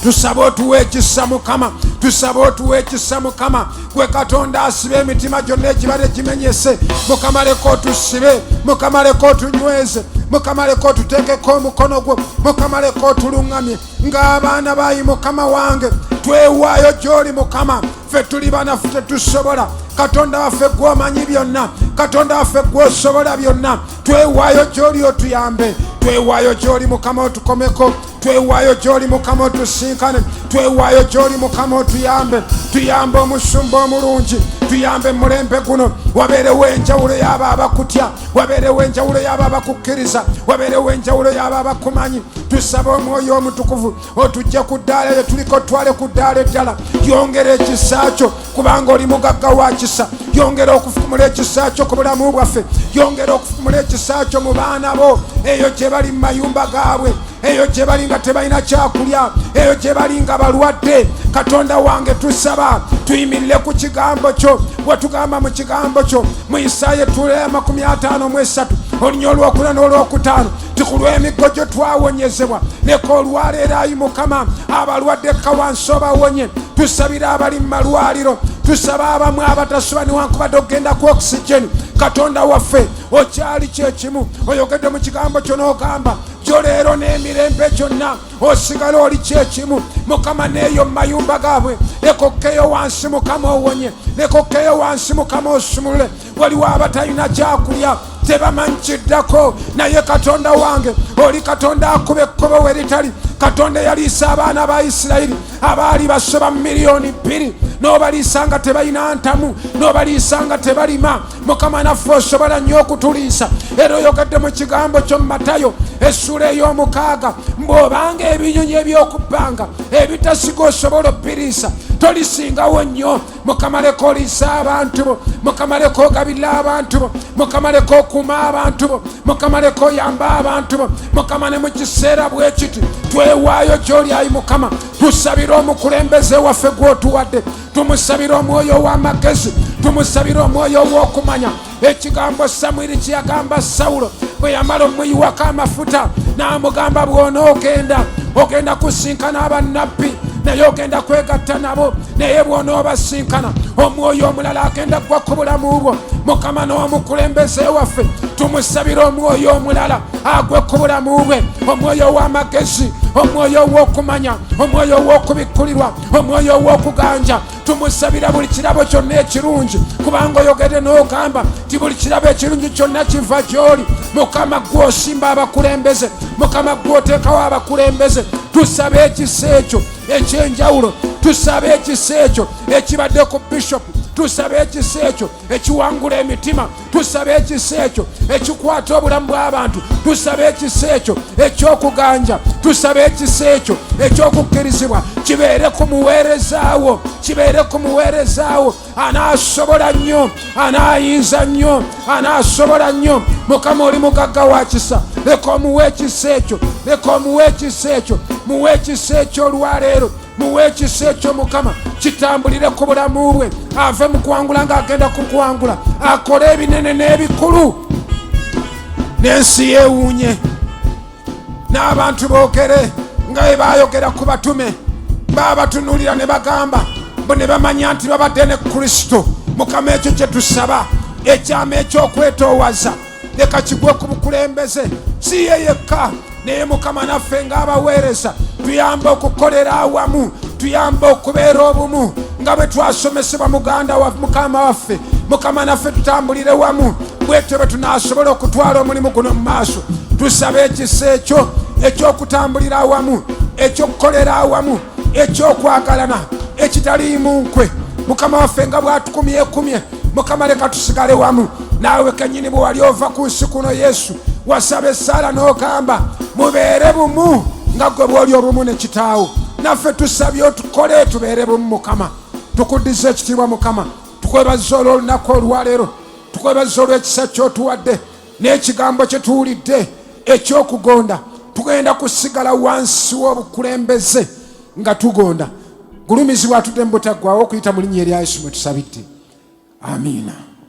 Tusaba otuwe ekisa Mukama, tusaba otuwe ekisa Mukama. Gwe Katonda asibe emitima gyonna egibadde gimenyese Mukama, leka otusibe Mukama, leka otunyweze Mukama, leka otuteekeko omukono gwo Mukama, leka otuluŋŋamye ng'abaana bayi Mukama wange. Twewaayo gy'oli Mukama, ffe tuli banafu tetusobola. Katonda waffe gw'omanyi byonna, Katonda waffe gw'osobola byonna. Twewaayo gy'oli otuyambe, twewaayo gy'oli Mukama otukomeko, twewaayo gy'oli Mukama otusinkane, twewaayo gy'oli Mukama otuyambe. Tuyambe omusumba omulungi, tuyambe mulembe guno. Wabeerewo enjawulo y'abo abakutya, wabeerewo enjawulo y'abo abakukkiriza, wabeerewo enjawulo y'abo abakumanyi. Tusaba omwoyo omutukuvu otujje ku ddaala lye tuliko, twale ku ddaala eddala. Yongera ekisa kyo kubanga oli mugagga wa kisa. Yongera okufukumula ekisa kyo ku bulamu bwaffe, yongera okufukumula ekisa kyo mu baana bo, eyo gye bali mu mayumba gaabwe, eyo gye bali nga tebalina kyakulya, eyo gye bali nga balwadde. Katonda wange tusaba tuyimirire ku kigambo kyo, bwe tugamba mu kigambo kyo mu Isaaya 53 olunya olwokuna n'olwokutaano ti ku lw'emiggo gyo twawonyezebwa. Leka olwaleero ayi Mukama abalwadde kawansi obawonye. Tusabira abali mu malwaliro, tusaba abamu abatasoba newankubadde okugenda ku oxygen. Katonda waffe okyali kyekimu, oyogedde mu kigambo kyo n'ogamba gyo leero n'emirembe gyonna osigala oli kyekimu Mukama. Neeyo mu mayumba gaabwe leka okkeyo wansi Mukama owonye, leka okkeyo wansi Mukama osumulule. Waliwo abatalina kyakulya tebamanyi kiddako, naye Katonda wange oli Katonda akuba ekkobo we litali. Katonda yaliisa abaana ba Isirayiri abaali basoba miliyoni 2 n'obaliisa nga tebalina ntamu, n'obaliisa nga tebalima. Mukama naffe osobola nnyo okutuliisa. Era oyogedde mu kigambo kyo mu Matayo essula ey'omukaaga mbw'obanga ebinyonyi eby'okubbanga ebitasiga osobola obbiriisa, tolisingawo nnyo. Mukama leka oliisa abantu bo, Mukama leka ogabirira abantu bo, Mukama leka okuuma abantu bo, Mukama leka oyamba abantu bo. Mukama ne mu kiseera bwe kiti twewaayo gy'oli ayi Mukama. Tusabire omukulembeze waffe gw'otuwadde, tumusabire omwoyo w'amagezi, tumusabire omwoyo w'okumanya. Ekigambo Samwiri kye yagamba Sawulo bwe yamala omuyiwako amafuta n'amugamba ogenda kusinkana abannabbi naye ogenda kwegatta nabo, naye bw'onoobasinkana omwoyo omulala agenda gwa ku bulamu bwo. Mukama n'omukulembeze waffe tumusabire omwoyo omulala agwe ku bulamu bwe, omwoyo w'amagezi, omwoyo w'okumanya, omwoyo w'okubikkulirwa, omwoyo w'okuganja. Tumusabira buli kirabo kyonna ekirungi kubanga oyogedde n'ogamba ti buli kirabo ekirungi kyonna kiva gy'oli. Mukama gw'osimba abakulembeze, Mukama gw'oteekawo abakulembeze. Tusabe ekisa ekyo ekyenjawulo, tusabe ekisa ekyo ekibadde ku bishopu, tusabe ekisa ekyo ekiwangula emitima, tusabe ekisa ekyo ekikwata obulamu bw'abantu, tusabe ekisa ekyo ekyokuganja, tusabe ekisa ekyo ekyokukkirizibwa kibeere ku muweerezaawo, kibeere ku muweerezaawo. Anaasobola nnyo, anaayinza nnyo, anaasobola nnyo. Mukama oli mugagga wa kisa, leka omuwe ekisa ekyo, leka omuwe ekisa ekyo, muwe ekisa ekyo olwaleero, muwe ekisa ekyo Mukama. Kitambulire ku bulamu bwe, ave mu kuwangula ng'agenda ku kuwangula, akole ebinene n'ebikulu, n'ensi yeewuunye, n'abantu boogere nga bwe baayogera ku batume. Baabatunuulira ne bagamba bo ne bamanya nti babadde ne Kristo. Mukama ekyo kye tusaba, ekyama ekyokwetoowaza leka kigwe ku bukulembeze. Si ye yekka naye Mukama naffe ng'abaweereza tuyambe okukolera awamu, tuyambe okubeera obumu nga bwe twasomesebwa Mukama waffe. Mukama naffe tutambulire wamu, bwetyo bwe tunaasobola okutwala omulimu guno mu maaso. Tusabe ekisa ekyo eky'okutambulira awamu, eky'okukolera awamu, eky'okwagalana, ekitaliimu nkwe. Mukama waffe nga bw'atukumyekumye, Mukama leka tusigale wamu. Naawe kennyini bwe wali ova ku nsi kuno Yesu wasaba essaala n'ogamba mubeere bumu nga gwe bw'oli obumu ne kitaawo. Naffe tusabye otukole tubeere bumu Mukama. Tukuddiza ekitiibwa Mukama. Tukwebaza olw'olunaku olwaleero, tukwebaza olw'ekisa ky'otuwadde n'ekigambo kye tuwulidde eky'okugonda. Tugenda kusigala wansi w'obukulembeze nga tugonda. Gulumizibwa atudde mu butaggwaawo okuyita mu linnya erya Yesu mwe tusabidde. Amiina.